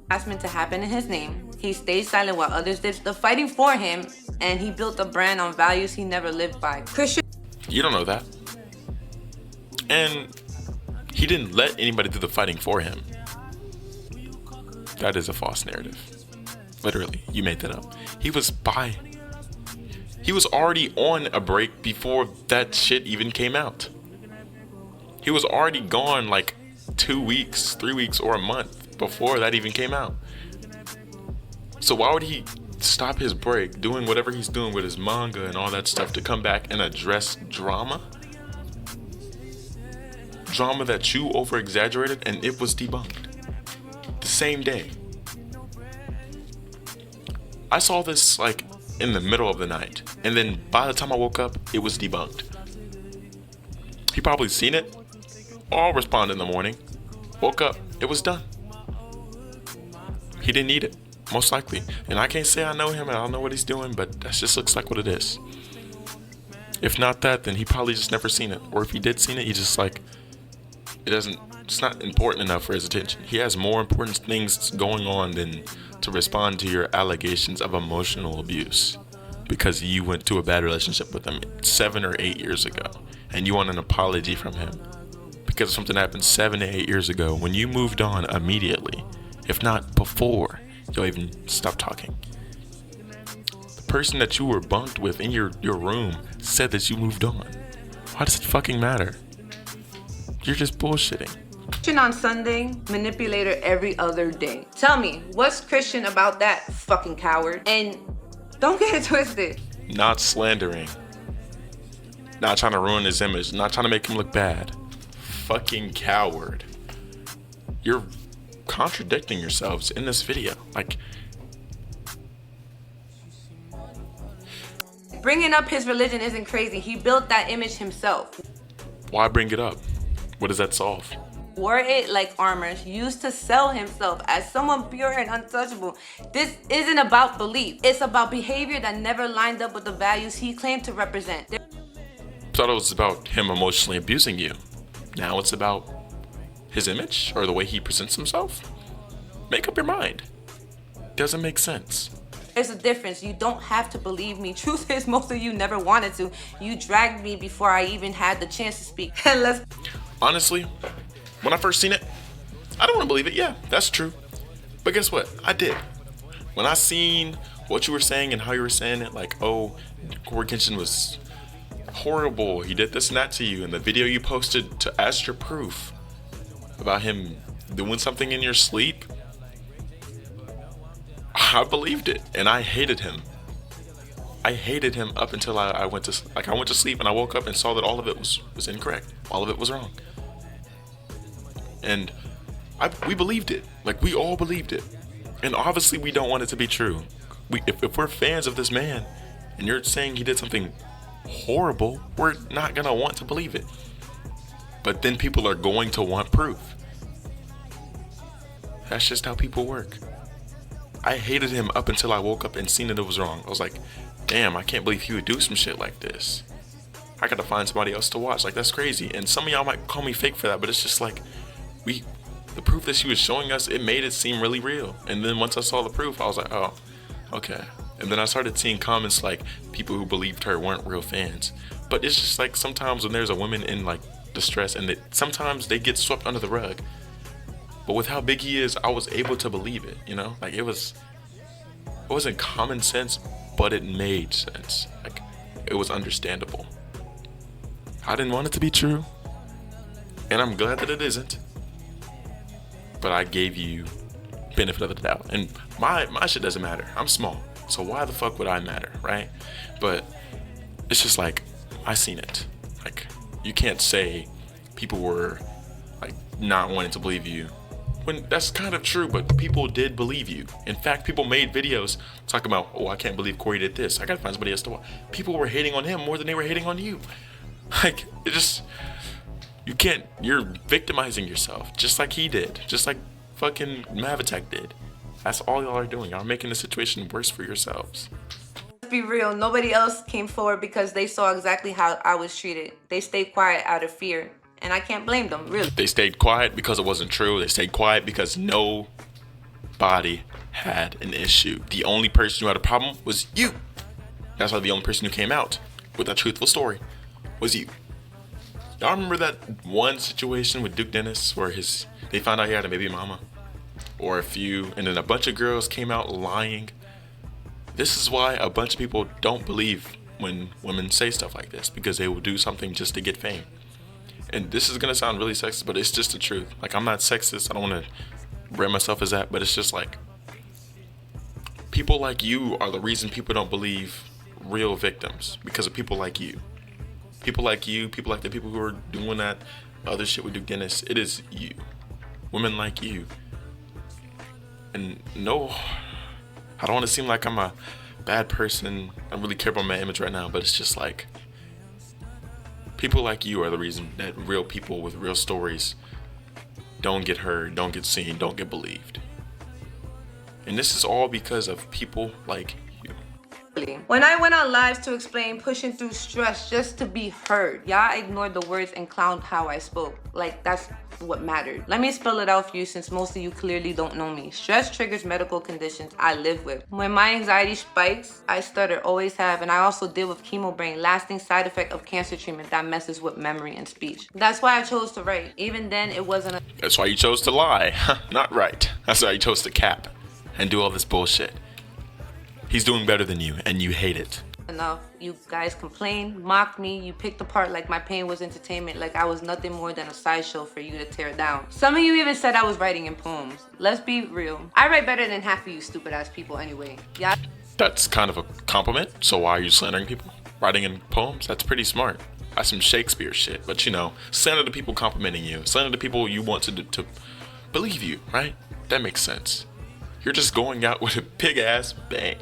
Harassment to happen in his name. He stayed silent while others did the fighting for him, and he built a brand on values he never lived by. Christian. You don't know that. And he didn't let anybody do the fighting for him. That is a false narrative. Literally, you made that up. He was already on a break before that shit even came out. He was already gone like 2 weeks, 3 weeks, or a month before that even came out. So why would he stop his break doing whatever he's doing with his manga and all that stuff to come back and address drama? Drama that you over-exaggerated and it was debunked. The same day. I saw this like in the middle of the night, and then by the time I woke up, it was debunked. He probably seen it. I'll respond in the morning. Woke up, it was done. He didn't need it, most likely. And I can't say I know him and I don't know what he's doing, but that just looks like what it is. If not that, then he probably just never seen it. Or if he did seen it, he just like, it's not important enough for his attention. He has more important things going on than to respond to your allegations of emotional abuse because you went to a bad relationship with him 7 or 8 years ago and you want an apology from him because of something that happened 7 to 8 years ago when you moved on immediately, if not before you'll even stop talking. The person that you were bunked with in your room said that you moved on. Why does it fucking matter? You're just bullshitting. Christian on Sunday, manipulator every other day. Tell me, what's Christian about that, fucking coward? And don't get it twisted. Not slandering. Not trying to ruin his image. Not trying to make him look bad. Fucking coward. You're contradicting yourselves in this video. Like, bringing up his religion isn't crazy. He built that image himself. why bring it up? What does that solve? Wore it like armor, used to sell himself as someone pure and untouchable. This isn't about belief. It's about behavior that never lined up with the values he claimed to represent. Thought it was about him emotionally abusing you. Now it's about his image or the way he presents himself? Make up your mind. Doesn't make sense. There's a difference. You don't have to believe me. Truth is, most of you never wanted to. You dragged me before I even had the chance to speak. Honestly, when I first seen it, I don't want to believe it. Yeah, that's true. But guess what? I did. When I seen what you were saying and how you were saying it, like, oh, CoryxKenshin was horrible. He did this and that to you. And the video you posted to ask your proof about him doing something in your sleep, I believed it, and I hated him. I hated him up until I went to sleep, and I woke up and saw that all of it was incorrect. All of it was wrong. And we believed it. Like, we all believed it. And obviously we don't want it to be true. If we're fans of this man and you're saying he did something horrible, we're not gonna want to believe it. But then people are going to want proof. That's just how people work. I hated him up until I woke up and seen that it was wrong. I was like, damn, I can't believe he would do some shit like this. I gotta find somebody else to watch. Like, that's crazy. And some of y'all might call me fake for that, but it's just like, the proof that she was showing us, it made it seem really real. And then once I saw the proof, I was like, oh, okay. And then I started seeing comments like people who believed her weren't real fans. But it's just like sometimes when there's a woman in like distress and sometimes they get swept under the rug. But with how big he is, I was able to believe it, you know? Like, it wasn't common sense, but it made sense. Like, it was understandable. I didn't want it to be true, and I'm glad that it isn't. But I gave you benefit of the doubt, and my shit doesn't matter. I'm small, so why the fuck would I matter, right? But it's just like, I seen it. Like, you can't say people were like not wanting to believe you, when that's kind of true, but people did believe you. In fact, people made videos talking about, oh, I can't believe Corey did this. I gotta find somebody else to watch. People were hating on him more than they were hating on you. Like, it just, you're victimizing yourself, just like he did, just like fucking Mavitek did. That's all y'all are doing. Y'all making the situation worse for yourselves. Let's be real, nobody else came forward because they saw exactly how I was treated. They stayed quiet out of fear. And I can't blame them, really. They stayed quiet because it wasn't true. They stayed quiet because nobody had an issue. The only person who had a problem was you. That's why the only person who came out with a truthful story was you. Y'all remember that one situation with Duke Dennis where they found out he had a baby mama? Or a few, and then a bunch of girls came out lying? This is why a bunch of people don't believe when women say stuff like this, because they will do something just to get fame. And this is gonna sound really sexist, but it's just the truth. Like, I'm not sexist. I don't want to brand myself as that, but it's just like, people like you are the reason people don't believe real victims, because of people like you. People like you, people like the people who are doing that other shit with Duke Dennis. It is you. Women like you. And no, I don't want to seem like I'm a bad person. I really care about my image right now, but it's just like, people like you are the reason that real people with real stories don't get heard, don't get seen, don't get believed. And this is all because of people like you. When I went on lives to explain pushing through stress just to be heard, y'all ignored the words and clowned how I spoke. Like, that's what mattered. Let me spell it out for you since most of you clearly don't know me. Stress triggers medical conditions I live with. When my anxiety spikes, I stutter, always have, and I also deal with chemo brain, lasting side effect of cancer treatment that messes with memory and speech. That's why I chose to write. Even then, it wasn't a... That's why you chose to lie. Not right. That's why you chose to cap and do all this bullshit. He's doing better than you, and you hate it. enough. You guys complained, mocked me, you picked apart like my pain was entertainment, like I was nothing more than a sideshow for you to tear down. Some of you even said I was writing in poems. Let's be real. I write better than half of you stupid ass people anyway. Yeah. That's kind of a compliment, so why are you slandering people? Writing in poems? That's pretty smart. That's some Shakespeare shit, but you know, slander the people complimenting you, slander the people you want to believe you, right? That makes sense. You're just going out with a big ass bang.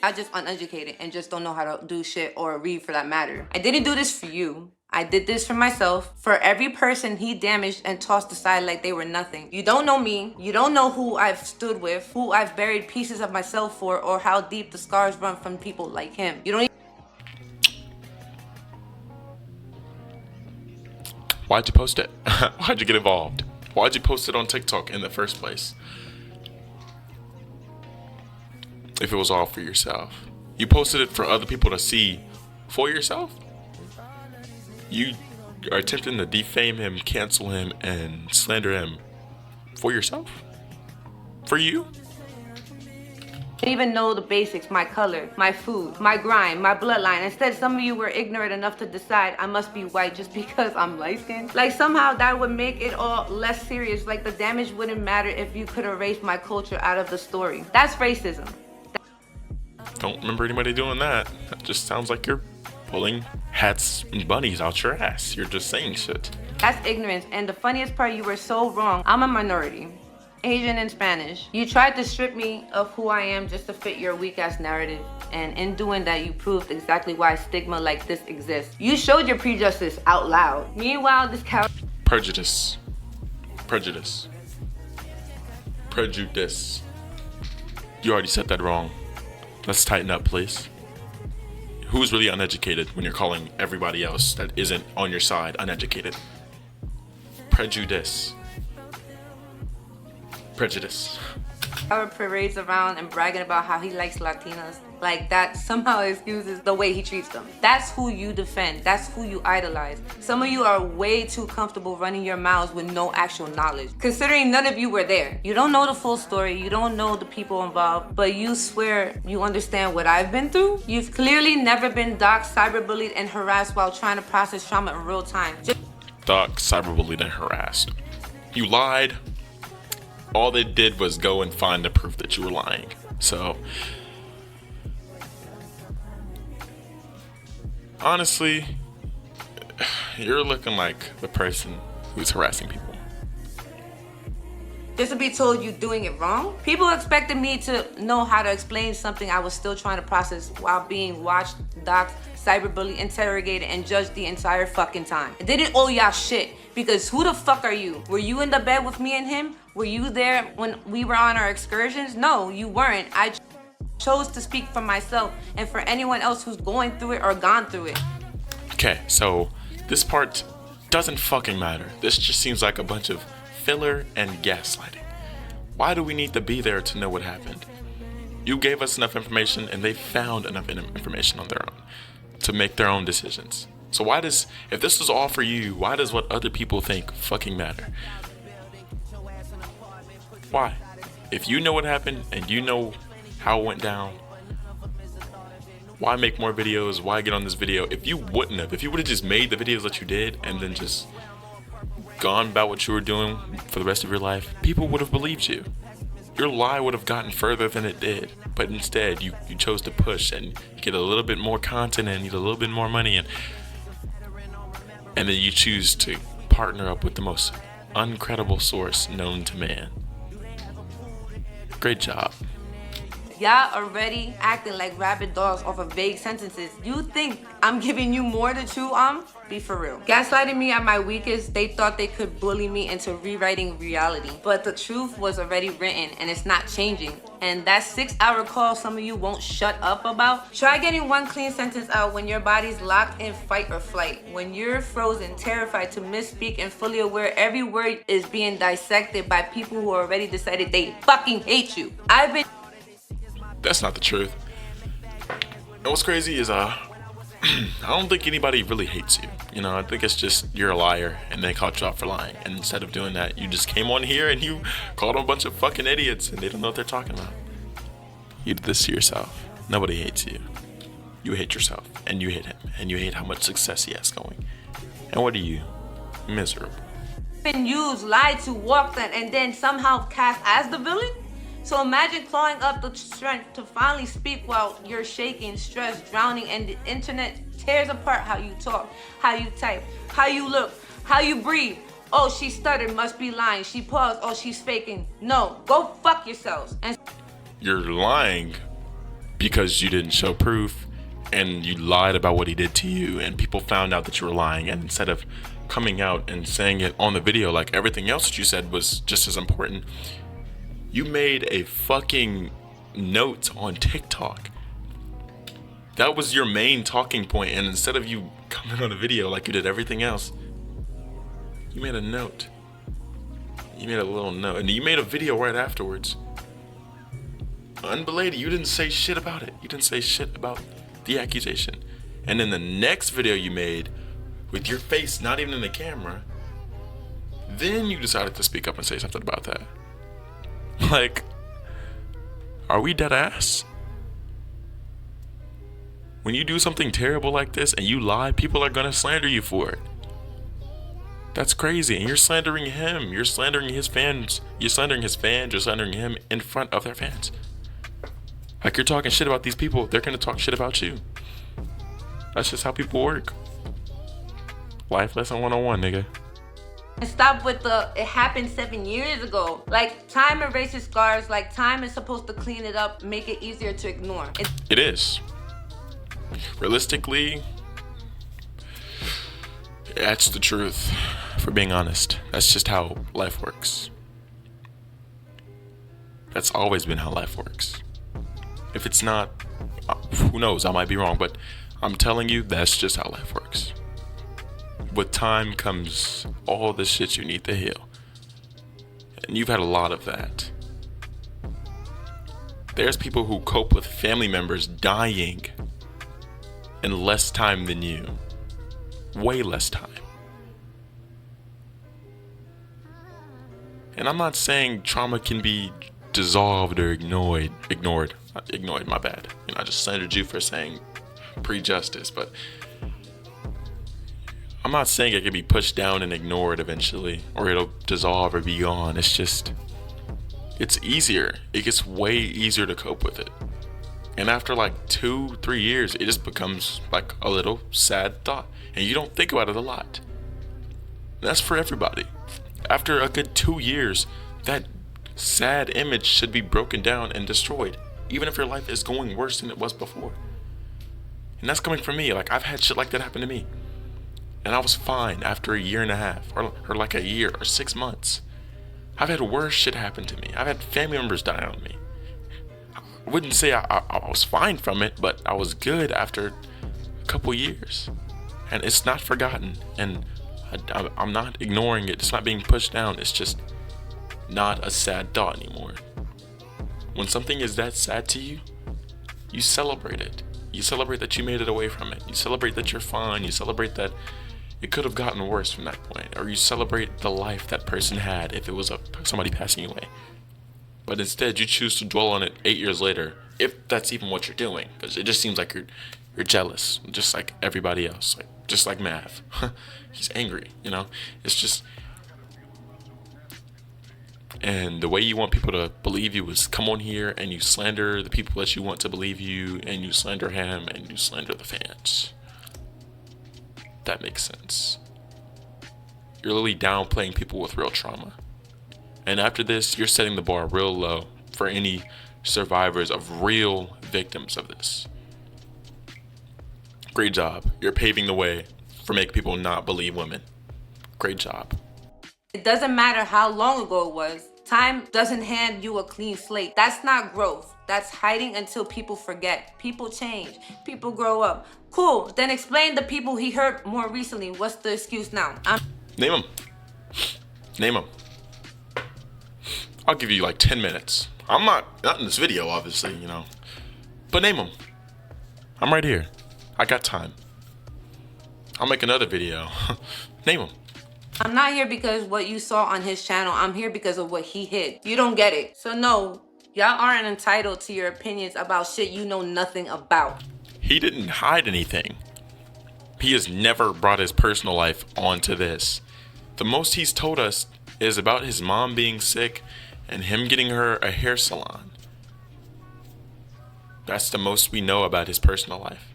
I just uneducated and just don't know how to do shit or read for that matter. I didn't do this for you. I did this for myself, for every person he damaged and tossed aside like they were nothing. You don't know me. You don't know who I've stood with, who I've buried pieces of myself for, or how deep the scars run from people like him. You don't even... Why'd you post it? Why'd you get involved? Why'd you post it on TikTok in the first place? If it was all for yourself. You posted it for other people to see for yourself? You are attempting to defame him, cancel him, and slander him for yourself? For you? Didn't even know the basics, my color, my food, my grind, my bloodline. Instead, some of you were ignorant enough to decide I must be white just because I'm light-skinned. Like somehow that would make it all less serious. Like the damage wouldn't matter if you could erase my culture out of the story. That's racism. Don't remember anybody doing that. That just sounds like you're pulling hats and bunnies out your ass. You're just saying shit. That's ignorance, and the funniest part, you were so wrong. I'm a minority, Asian and Spanish. You tried to strip me of who I am just to fit your weak-ass narrative, and in doing that, you proved exactly why stigma like this exists. You showed your prejudice out loud. Meanwhile, this coward... Prejudice. Prejudice. Prejudice. You already said that wrong. Let's tighten up, please. Who's really uneducated when you're calling everybody else that isn't on your side uneducated? Prejudice. Prejudice. Howard parades around and bragging about how he likes Latinas. Like that somehow excuses the way he treats them. That's who you defend. That's who you idolize. Some of you are way too comfortable running your mouths with no actual knowledge. Considering none of you were there. You don't know the full story. You don't know the people involved. But you swear you understand what I've been through? You've clearly never been doxxed, cyberbullied, and harassed while trying to process trauma in real time. Doxxed, cyberbullied, and harassed. You lied. All they did was go and find the proof that you were lying. So... honestly, you're looking like the person who's harassing people. Just to be told you doing it wrong? People expected me to know how to explain something I was still trying to process while being watched, doxxed, cyberbullied, interrogated, and judged the entire fucking time. I didn't owe y'all shit, because who the fuck are you? Were you in the bed with me and him? Were you there when we were on our excursions? No, you weren't. I chose to speak for myself and for anyone else who's going through it or gone through it. Okay, so this part doesn't fucking matter. This just seems like a bunch of filler and gaslighting. Why do we need to be there to know what happened? You gave us enough information and they found enough information on their own to make their own decisions. So why does, if this was all for you, why does what other people think fucking matter? Why? If you know what happened and you know how it went down, why make more videos? Why get on this video? If you would have just made the videos that you did and then just gone about what you were doing for the rest of your life, people would have believed you. Your lie would have gotten further than it did. But instead, you chose to push and get a little bit more content and get a little bit more money, and then you choose to partner up with the most uncredible source known to man. Great job. Y'all already acting like rabid dogs off of vague sentences. You think I'm giving you more to chew on? Be for real. Gaslighting me at my weakest, they thought they could bully me into rewriting reality. But the truth was already written and it's not changing. And that 6-hour call some of you won't shut up about? Try getting one clean sentence out when your body's locked in fight or flight. When you're frozen, terrified to misspeak and fully aware every word is being dissected by people who already decided they fucking hate you. That's not the truth. And what's crazy is I don't think anybody really hates you. You know, I think it's just you're a liar and they caught you out for lying. And instead of doing that, you just came on here and you called them a bunch of fucking idiots and they don't know what they're talking about. You did this to yourself. Nobody hates you. You hate yourself and you hate him and you hate how much success he has going. And what are you? Miserable. Been used, lied to, walked on, and then somehow cast as the villain? So imagine clawing up the strength to finally speak while you're shaking, stressed, drowning, and the internet tears apart how you talk, how you type, how you look, how you breathe. Oh, she stuttered, must be lying. She paused, oh, she's faking. No, go fuck yourselves. And You're lying because you didn't show proof and you lied about what he did to you and people found out that you were lying, and instead of coming out and saying it on the video like everything else that you said was just as important, you made a fucking note on TikTok. That was your main talking point, and instead of you coming on a video like you did everything else, you made a note. You made a little note, and you made a video right afterwards. Unbelated, you didn't say shit about it. You didn't say shit about the accusation. And then the next video you made, with your face not even in the camera, then you decided to speak up and say something about that. Like, are we dead ass? When you do something terrible like this and you lie, people are gonna slander you for it. That's crazy. And you're slandering him. You're slandering his fans. You're slandering his fans. You're slandering him in front of their fans. Like, you're talking shit about these people, they're gonna talk shit about you. That's just how people work. Life lesson 101, nigga. And stop with the, it happened 7 years ago. Like, time erases scars. Like, time is supposed to clean it up, make it easier to ignore. It is. Realistically, that's the truth, for being honest. That's just how life works. That's always been how life works. If it's not, who knows, I might be wrong, but I'm telling you, that's just how life works. With time comes all the shit you need to heal. And you've had a lot of that. There's people who cope with family members dying in less time than you. Way less time. And I'm not saying trauma can be dissolved or ignored, my bad. You know, I just slandered you for saying pre-justice, but I'm not saying it can be pushed down and ignored eventually, or it'll dissolve or be gone. It's just, it's easier. It gets way easier to cope with it. And after like 2-3 years, it just becomes like a little sad thought. And you don't think about it a lot. And that's for everybody. After a good 2 years, that sad image should be broken down and destroyed, even if your life is going worse than it was before. And that's coming from me. Like, I've had shit like that happen to me. And I was fine after a year and a half, or like a year or 6 months. I've had worse shit happen to me. I've had family members die on me. I wouldn't say I was fine from it, but I was good after a couple years. And it's not forgotten. And I'm not ignoring it. It's not being pushed down. It's just not a sad thought anymore. When something is that sad to you, you celebrate it. You celebrate that you made it away from it. You celebrate that you're fine. You celebrate that it could have gotten worse from that point. Or you celebrate the life that person had if it was somebody passing away. But instead, you choose to dwell on it 8 years later, if that's even what you're doing. Because it just seems like you're jealous, just like everybody else. Like, just like Mav. He's angry, you know? It's just... And the way you want people to believe you is come on here and you slander the people that you want to believe you, and you slander him, and you slander the fans. That makes sense. You're literally downplaying people with real trauma. And after this, you're setting the bar real low for any survivors, of real victims of this. Great job. You're paving the way for making people not believe women. Great job. It doesn't matter how long ago it was. Time doesn't hand you a clean slate. That's not growth. That's hiding until people forget. People change. People grow up. Cool. Then explain the people he hurt more recently. What's the excuse now? Name them. Name them. I'll give you like 10 minutes. I'm not in this video, obviously, you know. But name them. I'm right here. I got time. I'll make another video. Name them. I'm not here because what you saw on his channel. I'm here because of what he hid. You don't get it. So no, y'all aren't entitled to your opinions about shit you know nothing about. He didn't hide anything. He has never brought his personal life onto this. The most he's told us is about his mom being sick and him getting her a hair salon. That's the most we know about his personal life.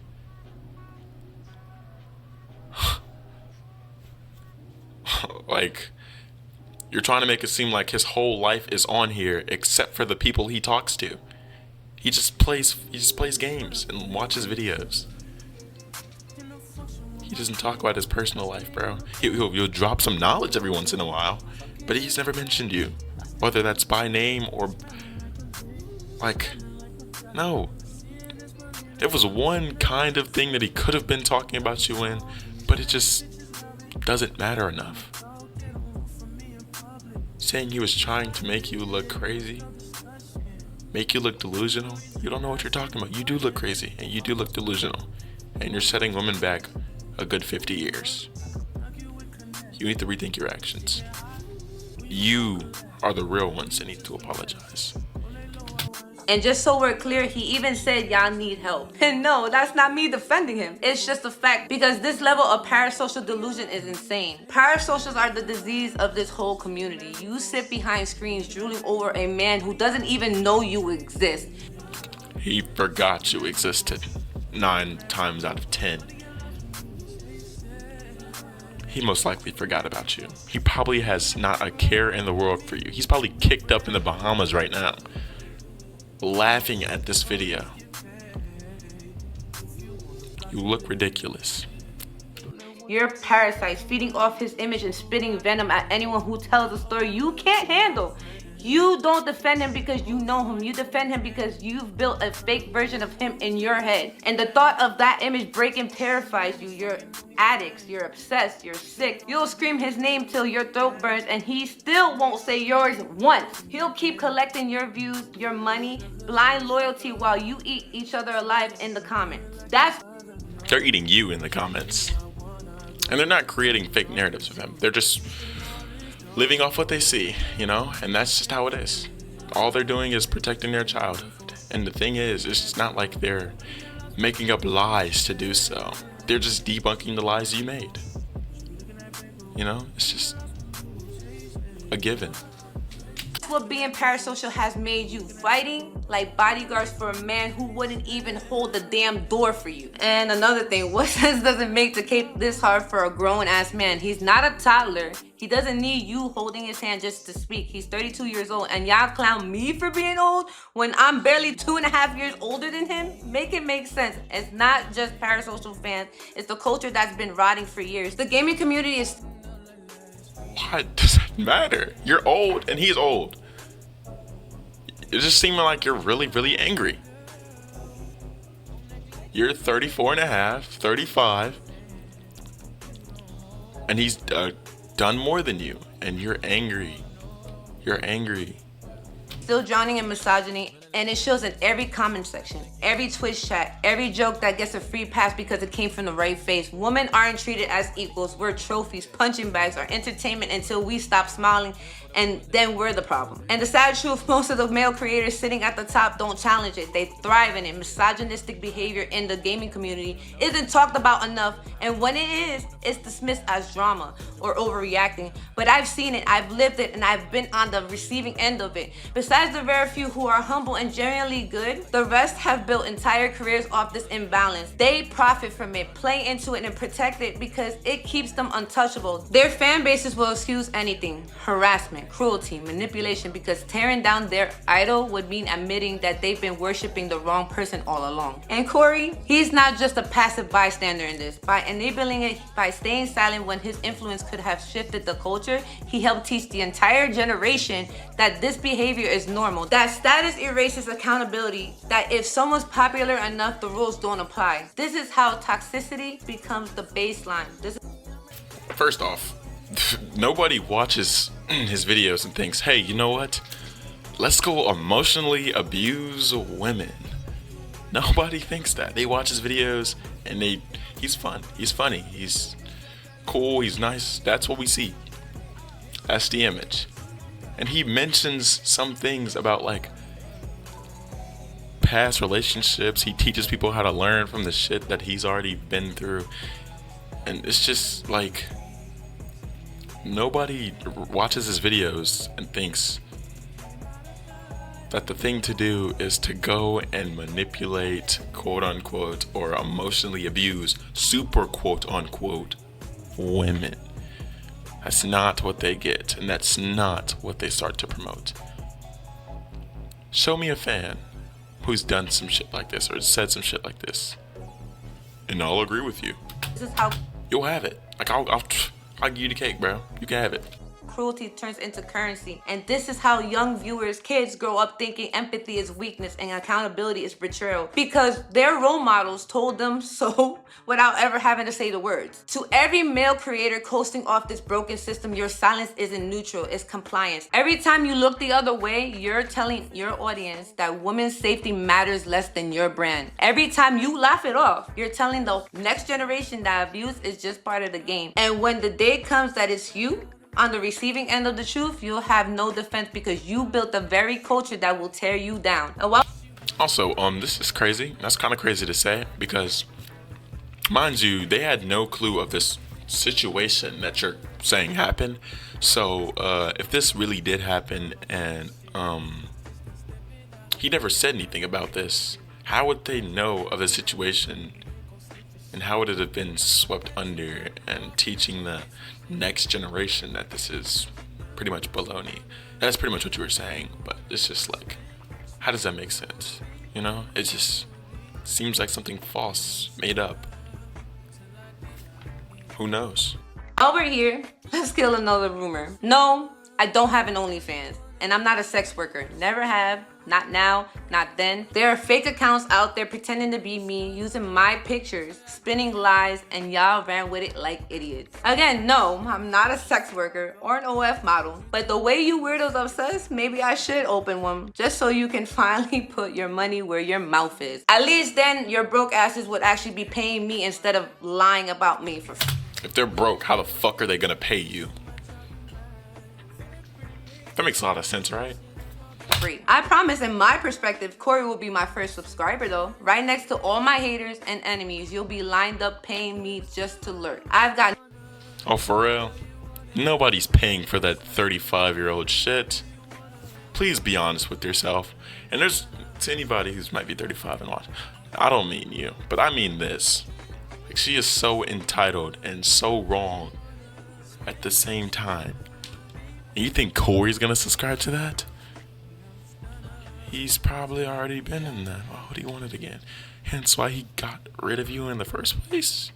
Like, you're trying to make it seem like his whole life is on here except for the people he talks to. He just plays games and watches videos. He doesn't talk about his personal life, bro. He'll drop some knowledge every once in a while, but he's never mentioned you. Whether that's by name or like, no. There was one kind of thing that he could have been talking about you in, but it just doesn't matter enough. Saying he was trying to make you look crazy, make you look delusional. You don't know what you're talking about. You do look crazy and you do look delusional, and you're setting women back a good 50 years. You need to rethink your actions. You are the real ones that need to apologize. And just so we're clear, he even said y'all need help. And no, that's not me defending him. It's just a fact, because this level of parasocial delusion is insane. Parasocials are the disease of this whole community. You sit behind screens drooling over a man who doesn't even know you exist. He forgot you existed 9 times out of 10. He most likely forgot about you. He probably has not a care in the world for you. He's probably kicked up in the Bahamas right now, laughing at this video. You look ridiculous. You're parasites feeding off his image and spitting venom at anyone who tells a story you can't handle. You don't defend him because you know him. You defend him because you've built a fake version of him in your head. And the thought of that image breaking terrifies you. You're addicts, you're obsessed, you're sick. You'll scream his name till your throat burns and he still won't say yours once. He'll keep collecting your views, your money, blind loyalty while you eat each other alive in the comments. They're eating you in the comments. And they're not creating fake narratives of him. They're just living off what they see, you know? And that's just how it is. All they're doing is protecting their childhood. And the thing is, it's not like they're making up lies to do so. They're just debunking the lies you made. You know? It's just a given. That's what being parasocial has made you. Fighting like bodyguards for a man who wouldn't even hold the damn door for you. And another thing, what sense does it make to cape this hard for a grown-ass man? He's not a toddler. He doesn't need you holding his hand just to speak. He's 32 years old and y'all clown me for being old when I'm barely 2.5 years older than him? Make it make sense. It's not just parasocial fans. It's the culture that's been rotting for years. The gaming community is... Why does that matter? You're old and he's old. It's just seeming like you're really, really angry. You're 34 and a half, 35, and he's done more than you, and you're angry. You're angry. Still drowning in misogyny, and it shows in every comment section, every Twitch chat, every joke that gets a free pass because it came from the right face. Women aren't treated as equals. We're trophies, punching bags, or entertainment until we stop smiling, and then we're the problem. And the sad truth, most of the male creators sitting at the top don't challenge it. They thrive in it. Misogynistic behavior in the gaming community isn't talked about enough, and when it is, it's dismissed as drama or overreacting. But I've seen it, I've lived it, and I've been on the receiving end of it. Besides the very few who are humble and genuinely good, the rest have built entire careers off this imbalance. They profit from it, play into it, and protect it because it keeps them untouchable. Their fan bases will excuse anything. Harassment, harassment, cruelty, manipulation, because tearing down their idol would mean admitting that they've been worshiping the wrong person all along. And Cory, he's not just a passive bystander in this. By enabling it, by staying silent when his influence could have shifted the culture, he helped teach the entire generation that this behavior is normal, that status erases accountability, that if someone's popular enough, the rules don't apply. This is how toxicity becomes the baseline. First off, nobody watches his videos and thinks, hey, you know what? Let's go emotionally abuse women. Nobody thinks that. They watch his videos and he's fun. He's funny. He's cool. He's nice. That's what we see. That's the image. And he mentions some things about like past relationships. He teaches people how to learn from the shit that he's already been through. And it's just like nobody watches his videos and thinks that the thing to do is to go and manipulate, quote unquote, or emotionally abuse, super quote unquote, women. That's not what they get, and that's not what they start to promote. Show me a fan who's done some shit like this or said some shit like this, and I'll agree with you. This is how You'll have it. Like I'll give you the cake, bro. You can have it. cruelty turns into currency. And this is how young viewers, kids, grow up thinking empathy is weakness and accountability is betrayal, because their role models told them so without ever having to say the words. To every male creator coasting off this broken system, your silence isn't neutral, it's compliance. Every time you look the other way, you're telling your audience that women's safety matters less than your brand. Every time you laugh it off, you're telling the next generation that abuse is just part of the game. And when the day comes that it's you on the receiving end of the truth, you'll have no defense because you built the very culture that will tear you down. And while Also, this is crazy. That's kind of crazy to say because, mind you, they had no clue of this situation that you're saying happened. So, if this really did happen and he never said anything about this, how would they know of the situation? And how would it have been swept under and teaching the next generation that this is pretty much baloney? That's pretty much what you were saying, but it's just like, how does that make sense? You know, it just seems like something false, made up. Who knows? we're here, let's kill another rumor. No, I don't have an OnlyFans, and I'm not a sex worker. Never have. Not now, not then. There are fake accounts out there pretending to be me, using my pictures, spinning lies, and y'all ran with it like idiots. Again, no, I'm not a sex worker or an OF model, but the way you weirdos obsessed, maybe I should open one just so you can finally put your money where your mouth is. At least then your broke asses would actually be paying me instead of lying about me for If they're broke, how the fuck are they gonna pay you? That makes a lot of sense, right? free. I promise, in my perspective, Cory will be my first subscriber though. Right next to all my haters and enemies, you'll be lined up paying me just to lurk. I've got... Oh, for real? Nobody's paying for that 35-year-old shit. Please be honest with yourself. And there's to anybody who's might be 35 and watch. I don't mean you, but I mean this. Like, she is so entitled and so wrong at the same time. And you think Cory's gonna subscribe to that? He's probably already been in that. Why would he want it again? Hence why he got rid of you in the first place?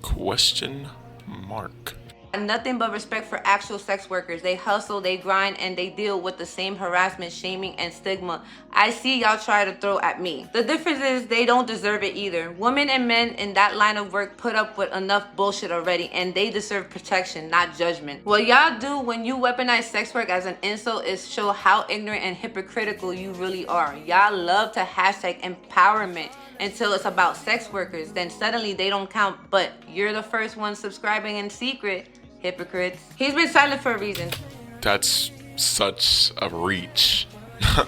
Question mark. Nothing but respect for actual sex workers. They hustle, they grind, and they deal with the same harassment, shaming, and stigma I see y'all try to throw at me. The difference is they don't deserve it either. Women and men in that line of work put up with enough bullshit already, and they deserve protection, not judgment. What y'all do when you weaponize sex work as an insult is show how ignorant and hypocritical you really are. Y'all love to hashtag empowerment until it's about sex workers. Then suddenly they don't count, but you're the first one subscribing in secret. Hypocrites. He's been silent for a reason. That's such a reach.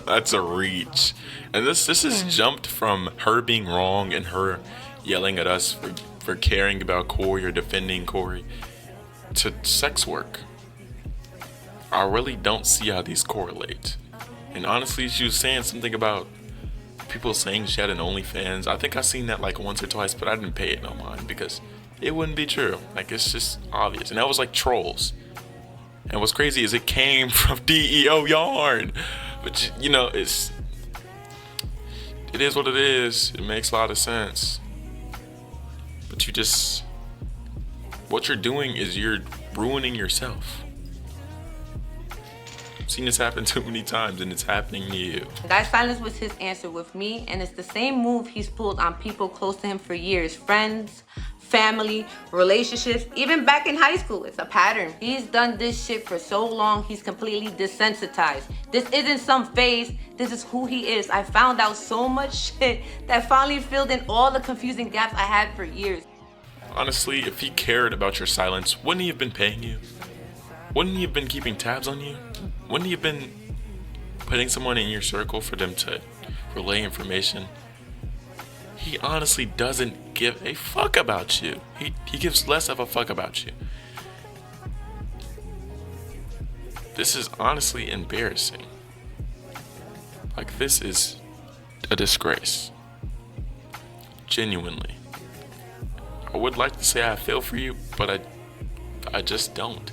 That's a reach. And this has jumped from her being wrong and her yelling at us for caring about Cory or defending Cory to sex work. I really don't see how these correlate. And honestly, she was saying something about people saying she had an OnlyFans. I think I seen that like once or twice, but I didn't pay it no mind because it wouldn't be true. Like, it's just obvious. And that was like trolls. And what's crazy is it came from DEO yarn. But you know, it is what it is. It makes a lot of sense. But what you're doing is you're ruining yourself. I've seen this happen too many times, and it's happening to you. That silence was his answer with me, and it's the same move he's pulled on people close to him for years. Friends, family, relationships, even back in high school. It's a pattern. He's done this shit for so long, he's completely desensitized. This isn't some phase, this is who he is. I found out so much shit that finally filled in all the confusing gaps I had for years. Honestly, if he cared about your silence, wouldn't he have been paying you? Wouldn't he have been keeping tabs on you? Wouldn't he have been putting someone in your circle for them to relay information? He honestly doesn't give a fuck about you. He gives less of a fuck about you. This is honestly embarrassing. Like, this is a disgrace. Genuinely. I would like to say I feel for you, but I just don't.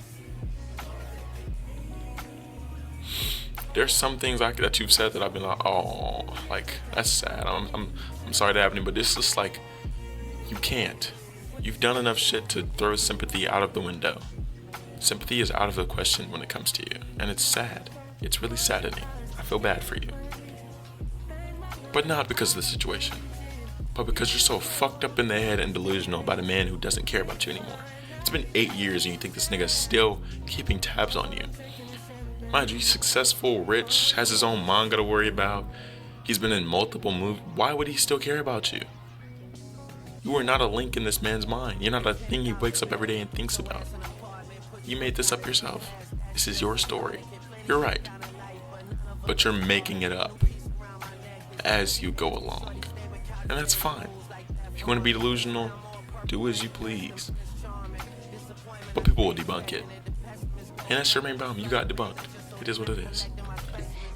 There's some things that you've said that I've been like, oh, like, that's sad. I'm sorry that happened, but this is just like, you can't. You've done enough shit to throw sympathy out of the window. Sympathy is out of the question when it comes to you, and it's sad. It's really saddening. I feel bad for you. But not because of the situation, but because you're so fucked up in the head and delusional about a man who doesn't care about you anymore. It's been 8 years and you think this nigga's still keeping tabs on you. Mind you, he's successful, rich, has his own manga to worry about. He's been in multiple movies. Why would he still care about you? You are not a link in this man's mind. You're not a thing he wakes up every day and thinks about. You made this up yourself. This is your story. You're right. But you're making it up as you go along. And that's fine. If you want to be delusional, do as you please. But people will debunk it. And that's Jermaine Baum. You got debunked. It is what it is.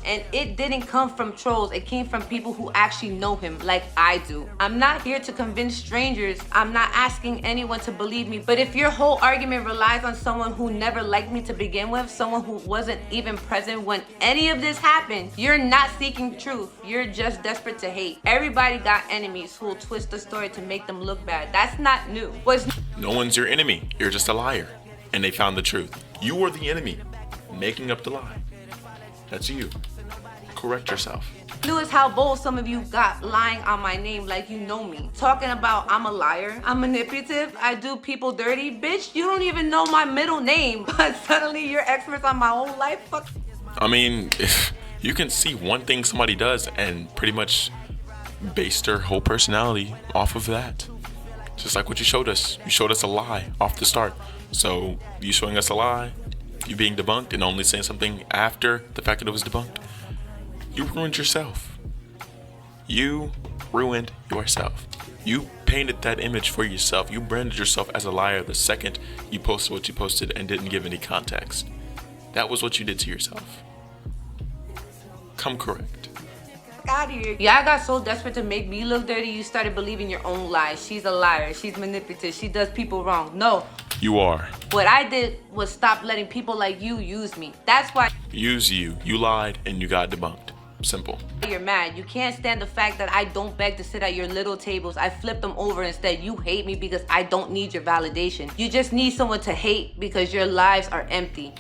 And it didn't come from trolls. It came from people who actually know him like I do. I'm not here to convince strangers. I'm not asking anyone to believe me. But if your whole argument relies on someone who never liked me to begin with, someone who wasn't even present when any of this happened, you're not seeking truth. You're just desperate to hate. Everybody got enemies who will twist the story to make them look bad. That's not new. No one's your enemy. You're just a liar. And they found the truth. You are the enemy, making up the lie. That's you. Correct yourself. New is how bold some of you got lying on my name like you know me. Talking about I'm a liar, I'm manipulative, I do people dirty. Bitch, you don't even know my middle name, but suddenly you're experts on my whole life. Fuck. I mean, if you can see one thing somebody does and pretty much base their whole personality off of that. Just like what you showed us. You showed us a lie off the start. So you showing us a lie, you being debunked and only saying something after the fact that it was debunked, you ruined yourself. You ruined yourself. You painted that image for yourself. You branded yourself as a liar the second you posted what you posted and didn't give any context. That was what you did to yourself. Come correct. Out of here. Y'all got so desperate to make me look dirty, you started believing your own lies. She's a liar. She's manipulative. She does people wrong. No. You are. What I did was stop letting people like you use me. That's why. Use you. You lied and you got debunked. Simple. You're mad. You can't stand the fact that I don't beg to sit at your little tables. I flip them over instead. You hate me because I don't need your validation. You just need someone to hate because your lives are empty.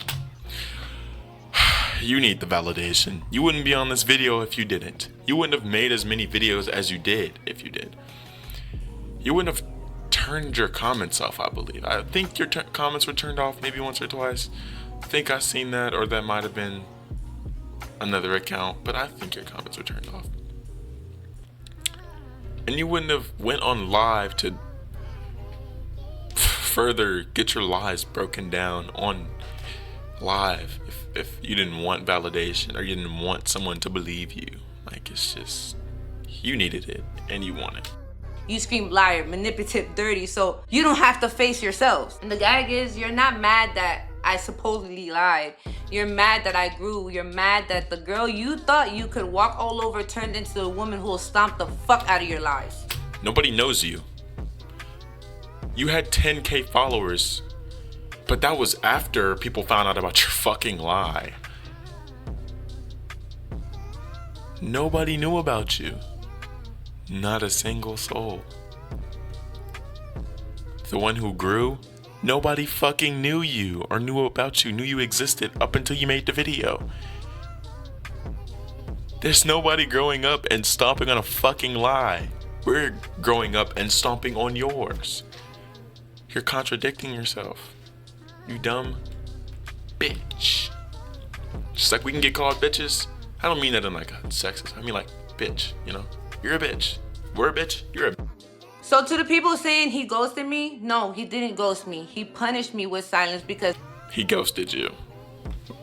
You need the validation. You wouldn't be on this video if you didn't. You wouldn't have made as many videos as you did if you did. You wouldn't have turned your comments off, I believe. I think your comments were turned off maybe once or twice. I think I seen that, or that might have been another account, but I think your comments were turned off. And you wouldn't have went on live to further get your lies broken down on live if you didn't want validation or you didn't want someone to believe you. Like, it's just, you needed it and you want it. You scream liar, manipulative, dirty, so you don't have to face yourselves. And the gag is, you're not mad that I supposedly lied. You're mad that I grew. You're mad that the girl you thought you could walk all over turned into a woman who will stomp the fuck out of your lives. Nobody knows you. You had 10K followers, but that was after people found out about your fucking lie. Nobody knew about you. Not a single soul. The one who grew, nobody fucking knew you or knew about you, knew you existed up until you made the video. There's nobody growing up and stomping on a fucking lie. We're growing up and stomping on yours. You're contradicting yourself. You dumb bitch. Just like we can get called bitches. I don't mean that in like a sexist. I mean like bitch, you know? You're a bitch. We're a bitch. You're a bitch. So to the people saying he ghosted me, no, he didn't ghost me. He punished me with silence because He ghosted you.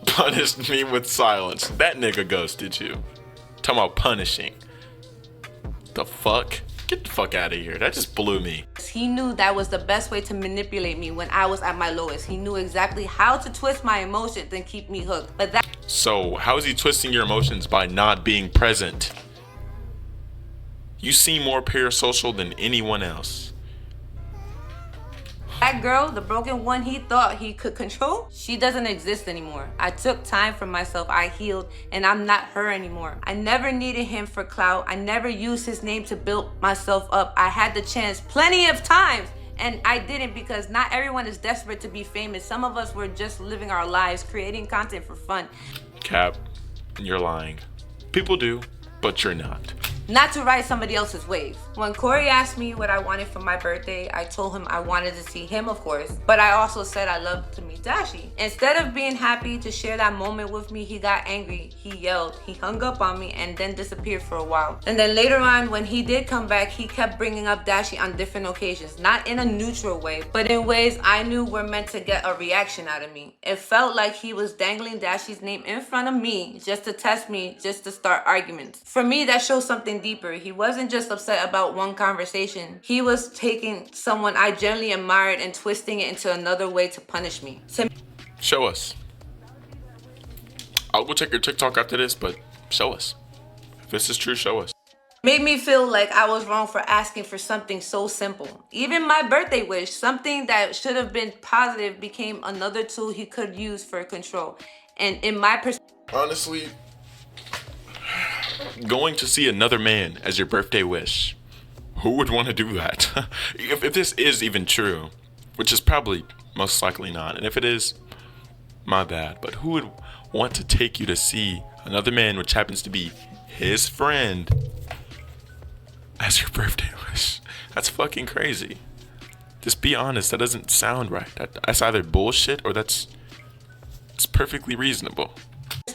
Punished me with silence. That nigga ghosted you. Talking about punishing. The fuck? Get the fuck out of here. That just blew me. he knew that was the best way to manipulate me when I was at my lowest. He knew exactly how to twist my emotions and keep me hooked. But that So how is he twisting your emotions by not being present? You seem more parasocial than anyone else. That girl, the broken one he thought he could control, she doesn't exist anymore. I took time for myself, I healed, and I'm not her anymore. I never needed him for clout. I never used his name to build myself up. I had the chance plenty of times, and I didn't because not everyone is desperate to be famous. Some of us were just living our lives, creating content for fun. Cap, you're lying. People do, but you're not. Not to ride somebody else's wave. When Cory asked me what I wanted for my birthday, I told him I wanted to see him, of course, but I also said I loved to meet Dashi. Instead of being happy to share that moment with me, he got angry, he yelled, he hung up on me, and then disappeared for a while. And then later on, when he did come back, he kept bringing up Dashi on different occasions, not in a neutral way, but in ways I knew were meant to get a reaction out of me. It felt like he was dangling Dashi's name in front of me just to test me, just to start arguments. For me, that shows something deeper. He wasn't just upset about one conversation. He was taking someone I genuinely admired and twisting it into another way to punish me. Show us. I'll go check your TikTok after this, but show us. If this is true, show us. Made me feel like I was wrong for asking for something so simple. Even my birthday wish, something that should have been positive, became another tool he could use for control. And in my perspective, Honestly, going to see another man as your birthday wish. Who would want to do that? if this is even true, which is probably most likely not, and if it is, my bad, but who would want to take you to see another man, which happens to be his friend, as your birthday wish? That's fucking crazy. Just be honest, that doesn't sound right. That's either bullshit or it's perfectly reasonable.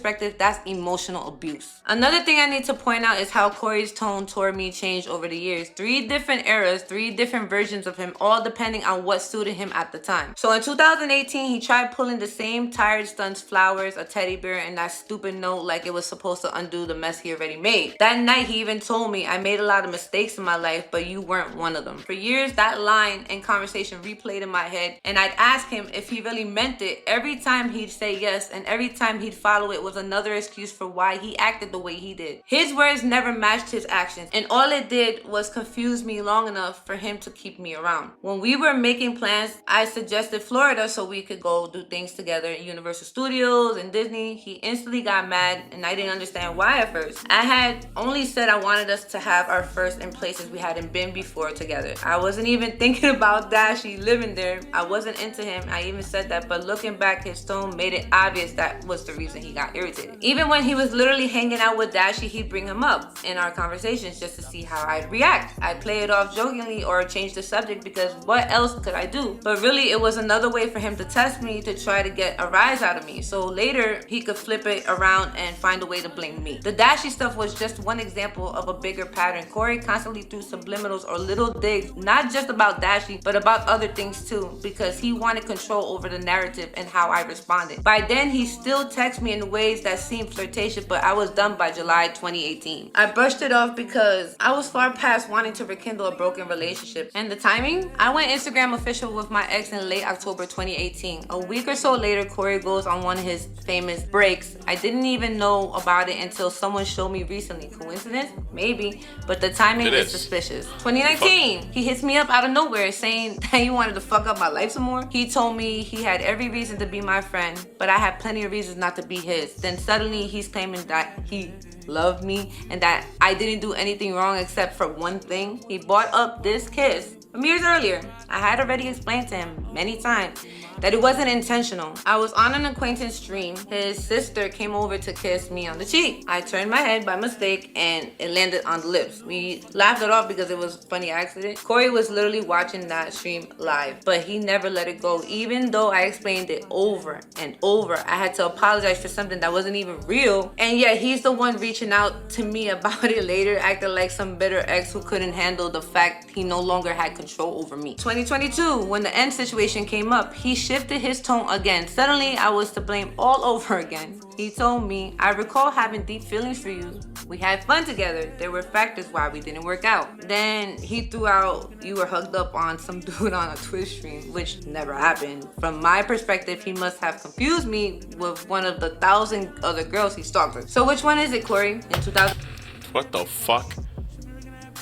that's emotional abuse. Another thing I need to point out is how Cory's tone toward me changed over the years. 3 different eras, 3 different versions of him, all depending on what suited him at the time. So in 2018, he tried pulling the same tired stunts, flowers, a teddy bear, and that stupid note like it was supposed to undo the mess he already made. That night, he even told me, I made a lot of mistakes in my life, but you weren't one of them. For years, that line and conversation replayed in my head, and I'd ask him if he really meant it. Every time he'd say yes, and every time he'd follow it with another excuse for why he acted the way he did. His words never matched his actions, and all it did was confuse me long enough for him to keep me around. When we were making plans, I suggested Florida so we could go do things together at Universal Studios and Disney. He instantly got mad, and I didn't understand why at first. I had only said I wanted us to have our first in places we hadn't been before together. I wasn't even thinking about Dashi living there. I wasn't into him. I even said that, but looking back, his tone made it obvious that was the reason he got irritated. Even when he was literally hanging out with Dashi, he'd bring him up in our conversations just to see how I'd react. I'd play it off jokingly or change the subject because what else could I do? But really, it was another way for him to test me, to try to get a rise out of me. So later, he could flip it around and find a way to blame me. The Dashi stuff was just one example of a bigger pattern. Cory constantly threw subliminals or little digs, not just about Dashi, but about other things too, because he wanted control over the narrative and how I responded. By then, he still texted me in ways ways that seemed flirtatious, but I was done by July 2018. I brushed it off because I was far past wanting to rekindle a broken relationship. And the timing? I went Instagram official with my ex in late October 2018. A week or so later, Cory goes on one of his famous breaks. I didn't even know about it until someone showed me recently. Coincidence? Maybe. But the timing is suspicious. 2019, he hits me up out of nowhere saying that he wanted to fuck up my life some more. He told me he had every reason to be my friend, but I had plenty of reasons not to be his. Then suddenly he's claiming that he loved me and that I didn't do anything wrong except for one thing. He brought up this kiss from years earlier. I had already explained to him many times that it wasn't intentional. I was on an acquaintance stream. His sister came over to kiss me on the cheek. I turned my head by mistake and it landed on the lips. We laughed it off because it was a funny accident. Cory was literally watching that stream live, but he never let it go. Even though I explained it over and over, I had to apologize for something that wasn't even real. And yet he's the one reaching out to me about it later, acting like some bitter ex who couldn't handle the fact he no longer had control over me. 2022, when the end situation came up, he shifted his tone again. Suddenly, I was to blame all over again. He told me, I recall having deep feelings for you. We had fun together. There were factors why we didn't work out. Then he threw out, you were hugged up on some dude on a Twitch stream, which never happened. From my perspective, he must have confused me with one of the 1,000 other girls he stalked her. So which one is it, Cory? In 2000? What the fuck?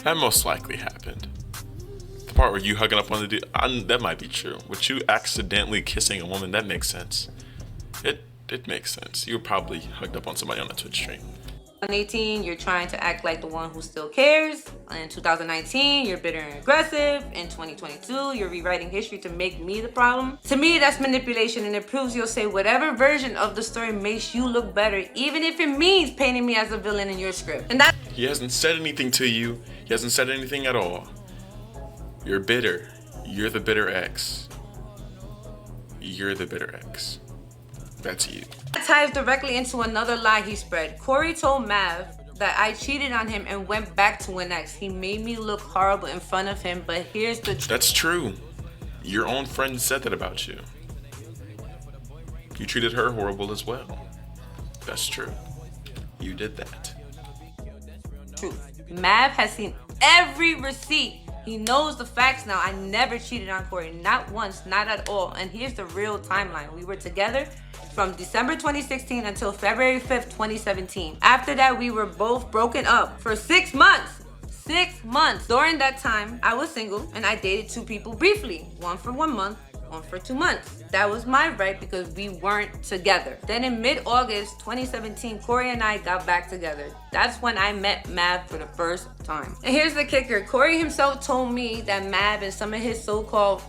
That most likely happened. The part where you hugging up on the dude, that might be true. With you accidentally kissing a woman, that makes sense. It makes sense. You were probably hugged up on somebody on a Twitch stream. 2018, you're trying to act like the one who still cares. In 2019, you're bitter and aggressive. In 2022, you're rewriting history to make me the problem. To me, that's manipulation, and it proves you'll say whatever version of the story makes you look better, even if it means painting me as a villain in your script. And that He hasn't said anything to you. He hasn't said anything at all. You're bitter. You're the bitter ex. You're the bitter ex. That's you. ties directly into another lie he spread. Cory told Mav that I cheated on him and went back to an ex. He made me look horrible in front of him, but here's the truth. That's true. Your own friend said that about you. You treated her horrible as well. That's true. You did that. Mav has seen every receipt. He knows the facts now. I never cheated on Cory. Not once, not at all. And here's the real timeline. We were together from December 2016 until February 5th, 2017. After that, we were both broken up for 6 months. 6 months. During that time, I was single and I dated 2 people briefly. One for 1 month, one for 2 months. That was my right because we weren't together. Then in mid-August 2017, Cory and I got back together. That's when I met Mav for the first time. And here's the kicker. Cory himself told me that Mav and some of his so-called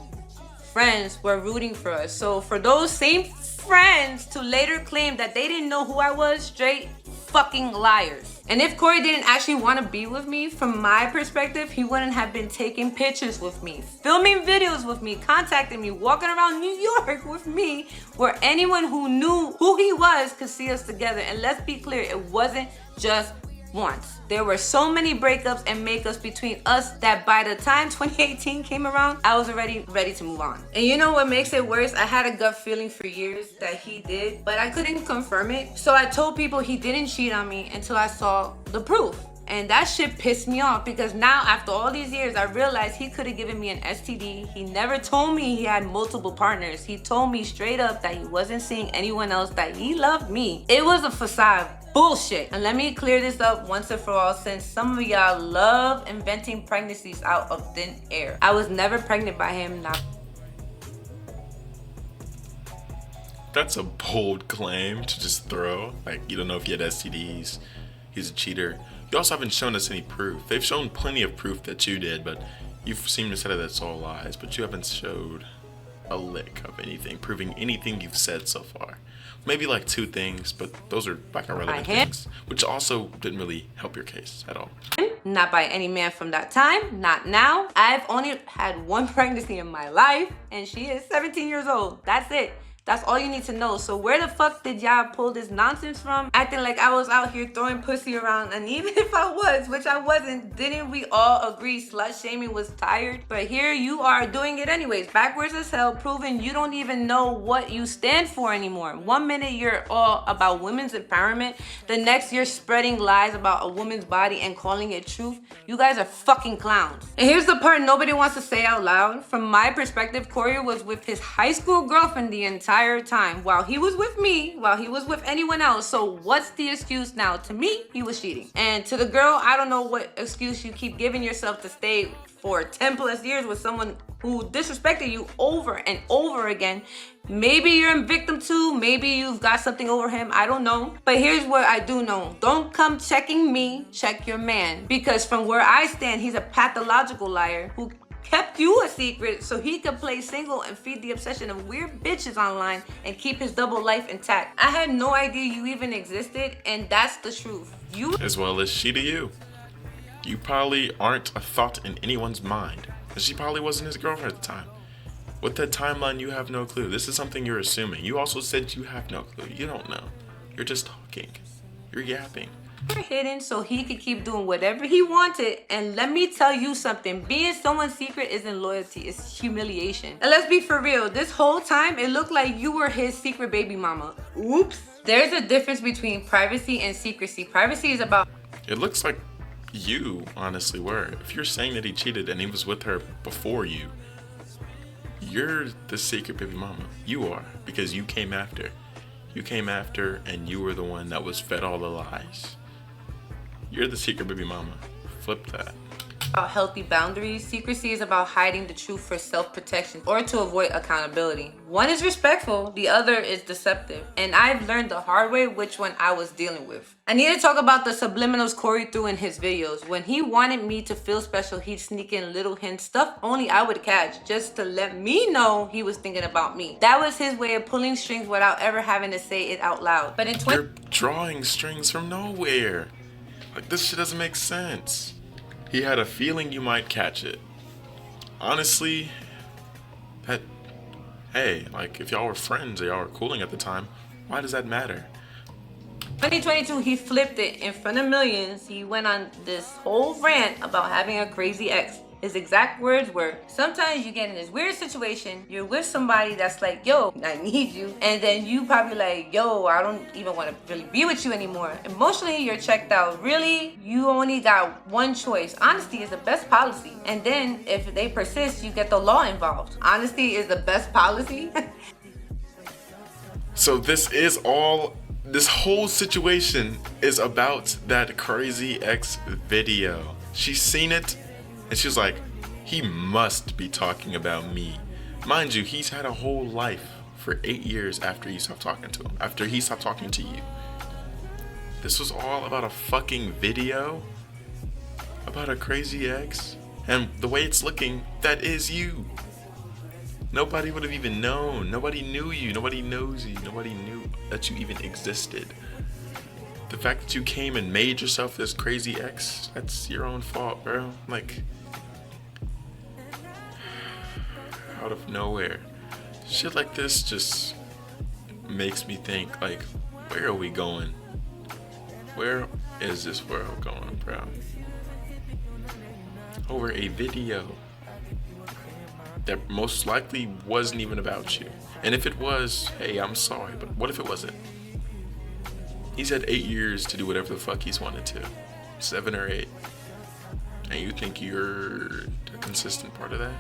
friends were rooting for us. So for those same friends to later claim that they didn't know who I was, straight fucking liars. And if Cory didn't actually want to be with me, from my perspective, he wouldn't have been taking pictures with me, filming videos with me, contacting me, walking around New York with me, where anyone who knew who he was could see us together. And let's be clear, it wasn't just once. There were so many breakups and makeups between us that by the time 2018 came around, I was already ready to move on. And you know what makes it worse? I had a gut feeling for years that he did, but I couldn't confirm it. So I told people he didn't cheat on me until I saw the proof. And that shit pissed me off because now after all these years, I realized he could have given me an STD. He never told me he had multiple partners. He told me straight up that he wasn't seeing anyone else, that he loved me. It was a facade. Bullshit. And let me clear this up once and for all, since some of y'all love inventing pregnancies out of thin air. I was never pregnant by him. Not. That's a bold claim to just throw. Like, you don't know if he had STDs. He's a cheater. You also haven't shown us any proof. They've shown plenty of proof that you did, but you seem to say that it's all lies. But you haven't showed a lick of anything, proving anything you've said so far. Maybe like 2 things, but those are like irrelevant things, which also didn't really help your case at all. Not by any man from that time, not now. I've only had 1 pregnancy in my life, and she is 17 years old. That's it. That's all you need to know. So where the fuck did y'all pull this nonsense from? Acting like I was out here throwing pussy around. And even if I was, which I wasn't, didn't we all agree slut shaming was tired? But here you are doing it anyways. Backwards as hell, proving you don't even know what you stand for anymore. 1 minute you're all about women's empowerment. The next you're spreading lies about a woman's body and calling it truth. You guys are fucking clowns. And here's the part nobody wants to say out loud. From my perspective, Cory was with his high school girlfriend the entire time while he was with me, while he was with anyone else. So what's the excuse now? To me, he was cheating. And to the girl, I don't know what excuse you keep giving yourself to stay for 10 plus years with someone who disrespected you over and over again. Maybe you're a victim too. Maybe you've got something over him. I don't know. But here's what I do know. Don't come checking me, check your man. Because from where I stand, he's a pathological liar who kept you a secret so he could play single and feed the obsession of weird bitches online and keep his double life intact. I had no idea you even existed, and that's the truth. You, As well as she to you. You probably aren't a thought in anyone's mind. And she probably wasn't his girlfriend at the time. With that timeline, you have no clue. This is something you're assuming. You also said you have no clue. You don't know. You're just talking. You're yapping. hidden so he could keep doing whatever he wanted. And let me tell you something, being someone's secret isn't loyalty, it's humiliation. And let's be for real, this whole time it looked like you were his secret baby mama. Oops. There's a difference between privacy and secrecy. Privacy is about... It looks like you honestly were. If you're saying that he cheated and he was with her before you, you're the secret baby mama. You are, because you came after. You came after and you were the one that was fed all the lies. You're the secret baby mama. Flip that. About healthy boundaries. Secrecy is about hiding the truth for self-protection or to avoid accountability. One is respectful, the other is deceptive. And I've learned the hard way which one I was dealing with. I need to talk about the subliminals Cory threw in his videos. When he wanted me to feel special, he'd sneak in little hints, stuff only I would catch, just to let me know he was thinking about me. That was his way of pulling strings without ever having to say it out loud. But in You're drawing strings from nowhere. Like, this shit doesn't make sense. He had a feeling you might catch it. Honestly, hey, like, if y'all were friends or y'all were cooling at the time, why does that matter? 2022, he flipped it in front of millions. He went on this whole rant about having a crazy ex. His exact words were, sometimes you get in this weird situation, you're with somebody that's like, yo, I need you. And then you probably like, yo, I don't even want to really be with you anymore. Emotionally, you're checked out. Really, you only got one choice. Honesty is the best policy. And then if they persist, you get the law involved. Honesty is the best policy. So this whole situation is about that crazy ex video. She's seen it. And she was like, he must be talking about me. Mind you, he's had a whole life for 8 years after you stopped talking to him. After he stopped talking to you. This was all about a fucking video? About a crazy ex? And the way it's looking, that is you. Nobody would have even known. Nobody knew you. Nobody knows you. Nobody knew that you even existed. The fact that you came and made yourself this crazy ex, that's your own fault, bro. Like, out of nowhere. Shit like this just makes me think, like, where are we going? Where is this world going, bro? Over a video that most likely wasn't even about you. And if it was, hey, I'm sorry, but what if it wasn't? He's had 8 years to do whatever the fuck he's wanted to. 7 or 8. And you think you're a consistent part of that?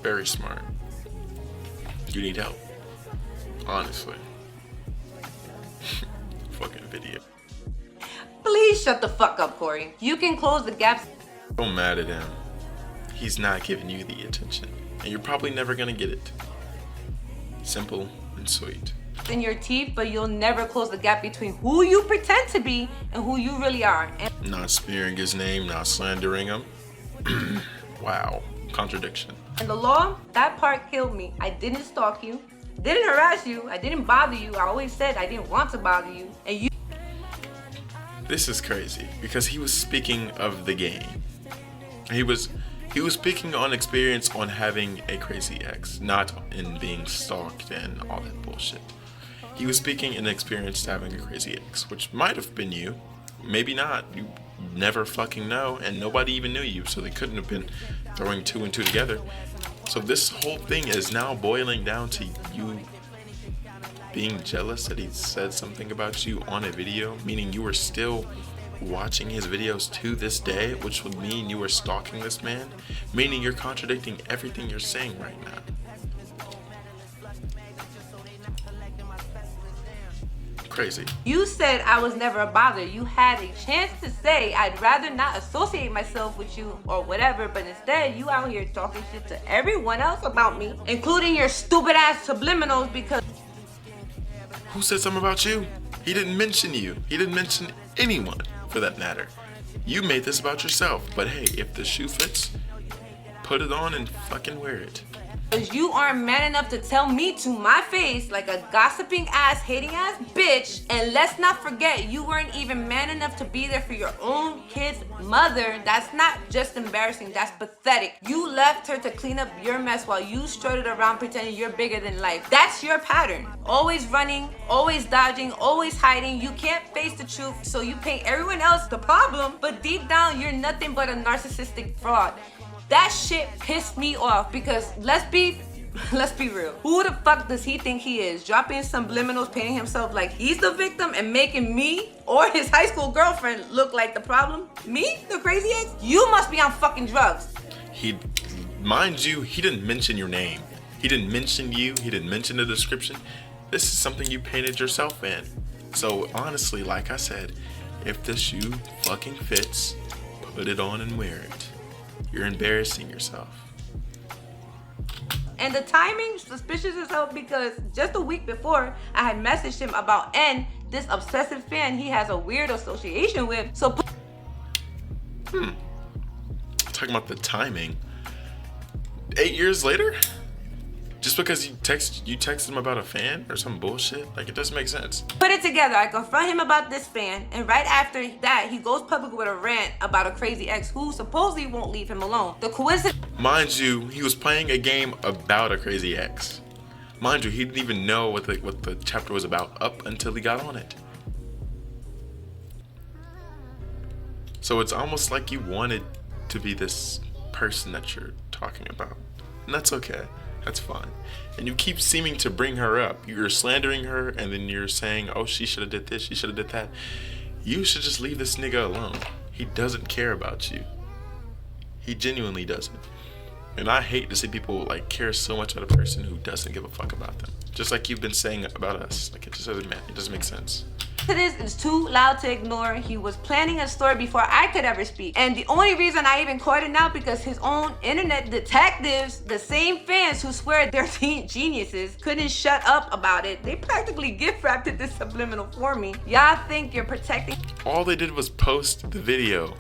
Very smart. You need help. Honestly. Fucking video. Please shut the fuck up, Cory. You can close the gaps. Don't mad at him. He's not giving you the attention. And you're probably never gonna get it. Simple and sweet. In your teeth, but you'll never close the gap between who you pretend to be and who you really are. And Not smearing his name, not slandering him. Wow. Contradiction. the law, that part killed me. I didn't stalk you, didn't harass you, I didn't bother you. I always said I didn't want to bother you. And you... This is crazy because he was speaking of the game. He was He was speaking on experience on having a crazy ex, not in being stalked and all that bullshit. He was speaking in experience having a crazy ex, which might have been you, maybe not. You never fucking know, and nobody even knew you, so they couldn't have been throwing two and two together. So this whole thing is now boiling down to you being jealous that he said something about you on a video, meaning you were still watching his videos to this day, which would mean you were stalking this man, meaning you're contradicting everything you're saying right now. Crazy. You said I was never a bother. You had a chance to say I'd rather not associate myself with you or whatever, but instead you out here talking shit to everyone else about me, including your stupid ass subliminals because... Who said something about you? He didn't mention you. He didn't mention anyone, for that matter. You made this about yourself, but hey, if the shoe fits, put it on and fucking wear it. Because you aren't man enough to tell me to my face like a gossiping ass, hating ass bitch. And let's not forget, you weren't even man enough to be there for your own kid's mother. That's not just embarrassing, that's pathetic. You left her to clean up your mess while you strutted around pretending you're bigger than life. That's your pattern. Always running, always dodging, always hiding. You can't face the truth, so you paint everyone else the problem, but deep down, you're nothing but a narcissistic fraud. That shit pissed me off because let's be real. Who the fuck does he think he is? Dropping subliminals, painting himself like he's the victim and making me or his high school girlfriend look like the problem? Me, the crazy ex? You must be on fucking drugs. Mind you, he didn't mention your name. He didn't mention you. He didn't mention the description. This is something you painted yourself in. So honestly, like I said, if the shoe fucking fits, put it on and wear it. You're embarrassing yourself. And the timing, suspicious as hell, because just a week before, I had messaged him about N, this obsessive fan he has a weird association with. So Talking about the timing. 8 years later? Just because you texted him about a fan or some bullshit? Like, it doesn't make sense. Put it together. I confront him about this fan, and right after that, he goes public with a rant about a crazy ex who supposedly won't leave him alone. The coincidence... Mind you, he was playing a game about a crazy ex. Mind you, he didn't even know what the chapter was about up until he got on it. So it's almost like you wanted to be this person that you're talking about. And that's okay. That's fine. And you keep seeming to bring her up. You're slandering her, and then you're saying, oh, she should have did this, she should have did that. You should just leave this nigga alone. He doesn't care about you. He genuinely doesn't. And I hate to see people like care so much about a person who doesn't give a fuck about them. Just like you've been saying about us. Like, it doesn't make sense. This is too loud to ignore. He was planning a story before I could ever speak. And the only reason I even caught it now because his own internet detectives, the same fans who swear they're geniuses, couldn't shut up about it. They practically gift wrapped it this subliminal for me. Y'all think you're protecting... All they did was post the video.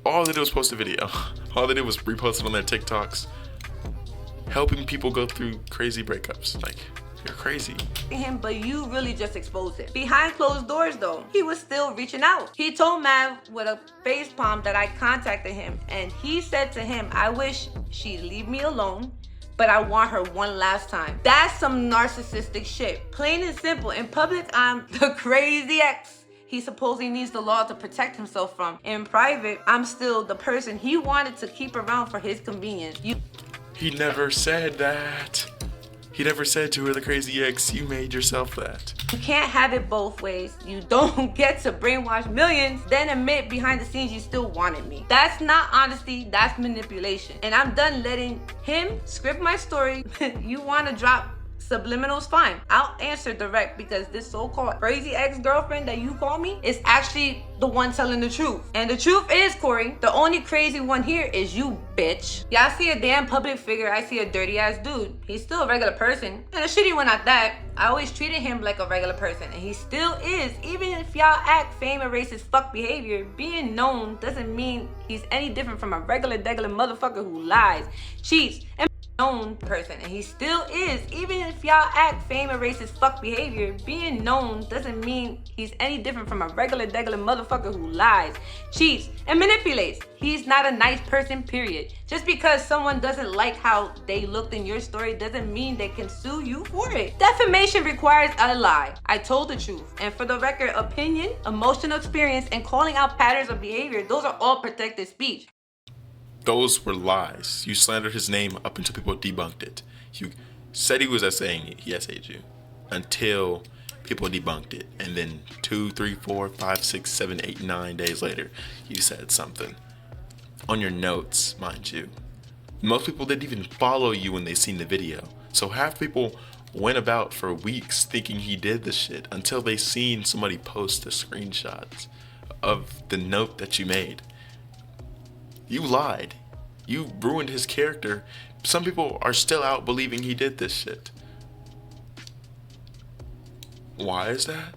All they did was post a video. All they did was repost it on their TikToks. Helping people go through crazy breakups. Like, you're crazy. Him, but you really just exposed it. Behind closed doors though, he was still reaching out. He told Mav with a facepalm that I contacted him, and he said to him, I wish she'd leave me alone, but I want her one last time. That's some narcissistic shit. Plain and simple. In public, I'm the crazy ex he supposedly needs the law to protect himself from. In private, I'm still the person he wanted to keep around for his convenience. He never said that. He never said to her, the crazy ex, you made yourself that. You can't have it both ways. You don't get to brainwash millions, then admit behind the scenes you still wanted me. That's not honesty, that's manipulation. And I'm done letting him script my story. You want to drop subliminals, fine. I'll answer direct because this so-called crazy ex-girlfriend that you call me is actually the one telling the truth. And the truth is, Corey, the only crazy one here is you, bitch. Y'all see a damn public figure, I see a dirty ass dude. He's still a regular person, and a shitty one at that. I always treated him like a regular person, and he still is. Even if y'all act fame and racist fuck behavior, being known doesn't mean he's any different from a regular degular motherfucker who lies, cheats, and known person, and he still is. Even if y'all act fame and racist fuck behavior, being known doesn't mean he's any different from a regular motherfucker who lies, cheats, and manipulates. He's not a nice person, period. Just because someone doesn't like how they looked in your story doesn't mean they can sue you for it. Defamation requires a lie. I told the truth. And for the record, opinion, emotional experience, and calling out patterns of behavior, those are all protected speech. Those were lies. You slandered his name up until people debunked it. You said he was essaying he essayed you until people debunked it. And then 2, 3, 4, 5, 6, 7, 8, 9 days later, you said something. On your notes, mind you. Most people didn't even follow you when they seen the video. So half people went about for weeks thinking he did this shit until they seen somebody post the screenshots of the note that you made. You lied. You ruined his character. Some people are still out believing he did this shit. Why is that?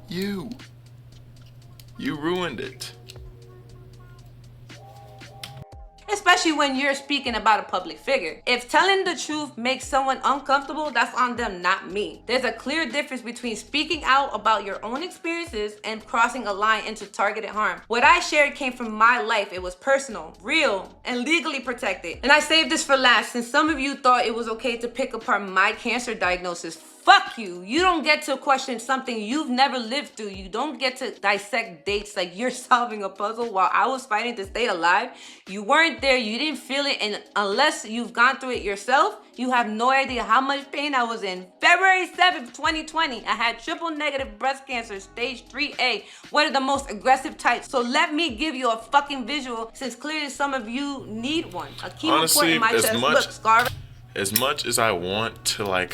You ruined it. Especially when you're speaking about a public figure. If telling the truth makes someone uncomfortable, that's on them, not me. There's a clear difference between speaking out about your own experiences and crossing a line into targeted harm. What I shared came from my life. It was personal, real, and legally protected. And I saved this for last, since some of you thought it was okay to pick apart my cancer diagnosis. Fuck you. You don't get to question something you've never lived through. You don't get to dissect dates like you're solving a puzzle while I was fighting to stay alive. You weren't there. You didn't feel it. And unless you've gone through it yourself, you have no idea how much pain I was in. February 7th, 2020, I had triple negative breast cancer, stage 3A, one of the most aggressive types. So let me give you a fucking visual, since clearly some of you need one. A chemo Honestly, port in my chest. Look, scar. As much as I want to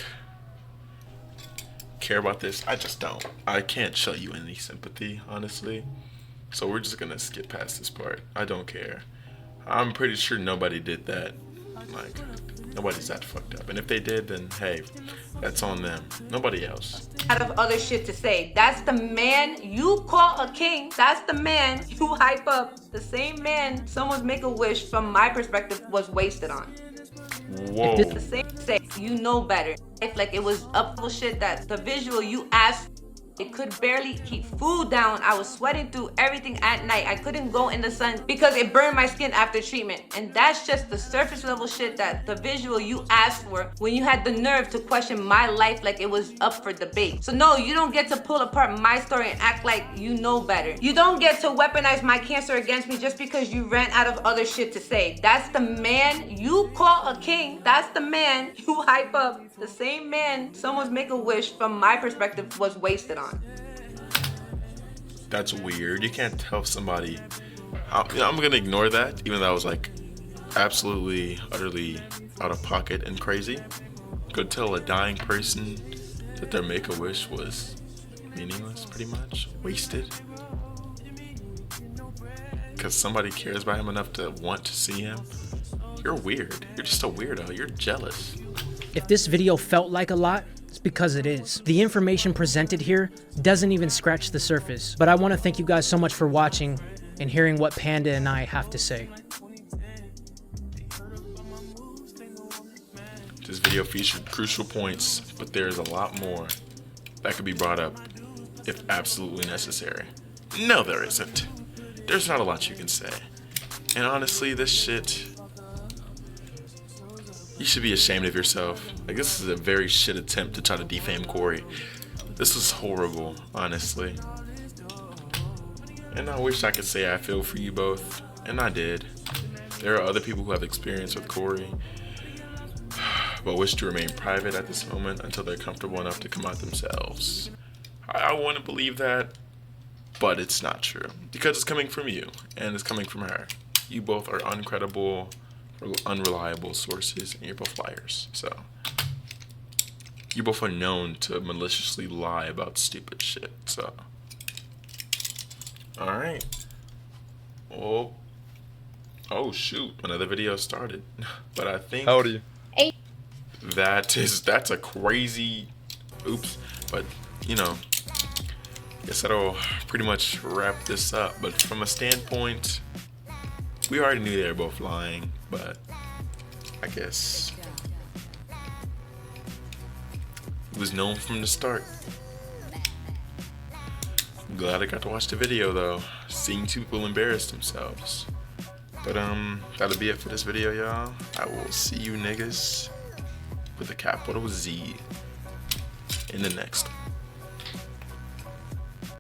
care about this, I just don't. I can't show you any sympathy, honestly. So we're just gonna skip past this part. I don't care. I'm pretty sure nobody did that. Nobody's that fucked up. And if they did, then hey, that's on them. Nobody else. Out of other shit to say. That's the man you call a king. That's the man you hype up. The same man someone's Make-A-Wish, from my perspective, was wasted on. Whoa. The same say, you know better. It's like it was up for shit that the visual you asked, it could barely keep food down. I was sweating through everything at night. I couldn't go in the sun because it burned my skin after treatment. And that's just the surface level shit that the visual you asked for when you had the nerve to question my life like it was up for debate. So no, you don't get to pull apart my story and act like you know better. You don't get to weaponize my cancer against me just because you ran out of other shit to say. That's the man you call a king. That's the man you hype up. The same man someone's Make-A-Wish, from my perspective, was wasted on. That's weird. You can't tell somebody. I'm gonna ignore that, even though I was absolutely, utterly out of pocket and crazy. Could tell a dying person that their Make-A-Wish was meaningless, pretty much, wasted, because somebody cares about him enough to want to see him. You're weird. You're just a weirdo. You're jealous. If this video felt like a lot, it's because it is. The information presented here doesn't even scratch the surface. But I want to thank you guys so much for watching and hearing what Panda and I have to say. This video featured crucial points, but there's a lot more that could be brought up if absolutely necessary. No, there isn't. There's not a lot you can say. And honestly, this shit, you should be ashamed of yourself. This is a very shit attempt to try to defame Cory. This was horrible, honestly. And I wish I could say I feel for you both, and I did. There are other people who have experience with Cory, but wish to remain private at this moment until they're comfortable enough to come out themselves. I want to believe that, but it's not true. Because it's coming from you, and it's coming from her. You both are uncredible, unreliable sources, and you're both liars. So you both are known to maliciously lie about stupid shit. So alright. Oh shoot, another video started. But I think How old are you? 8. That's a crazy oops. But guess that'll pretty much wrap this up. But from a standpoint, we already knew they were both lying, but I guess. It was known from the start. I'm glad I got to watch the video though. Seeing two people embarrass themselves. But that'll be it for this video, y'all. I will see you niggas with a capital Z in the next one.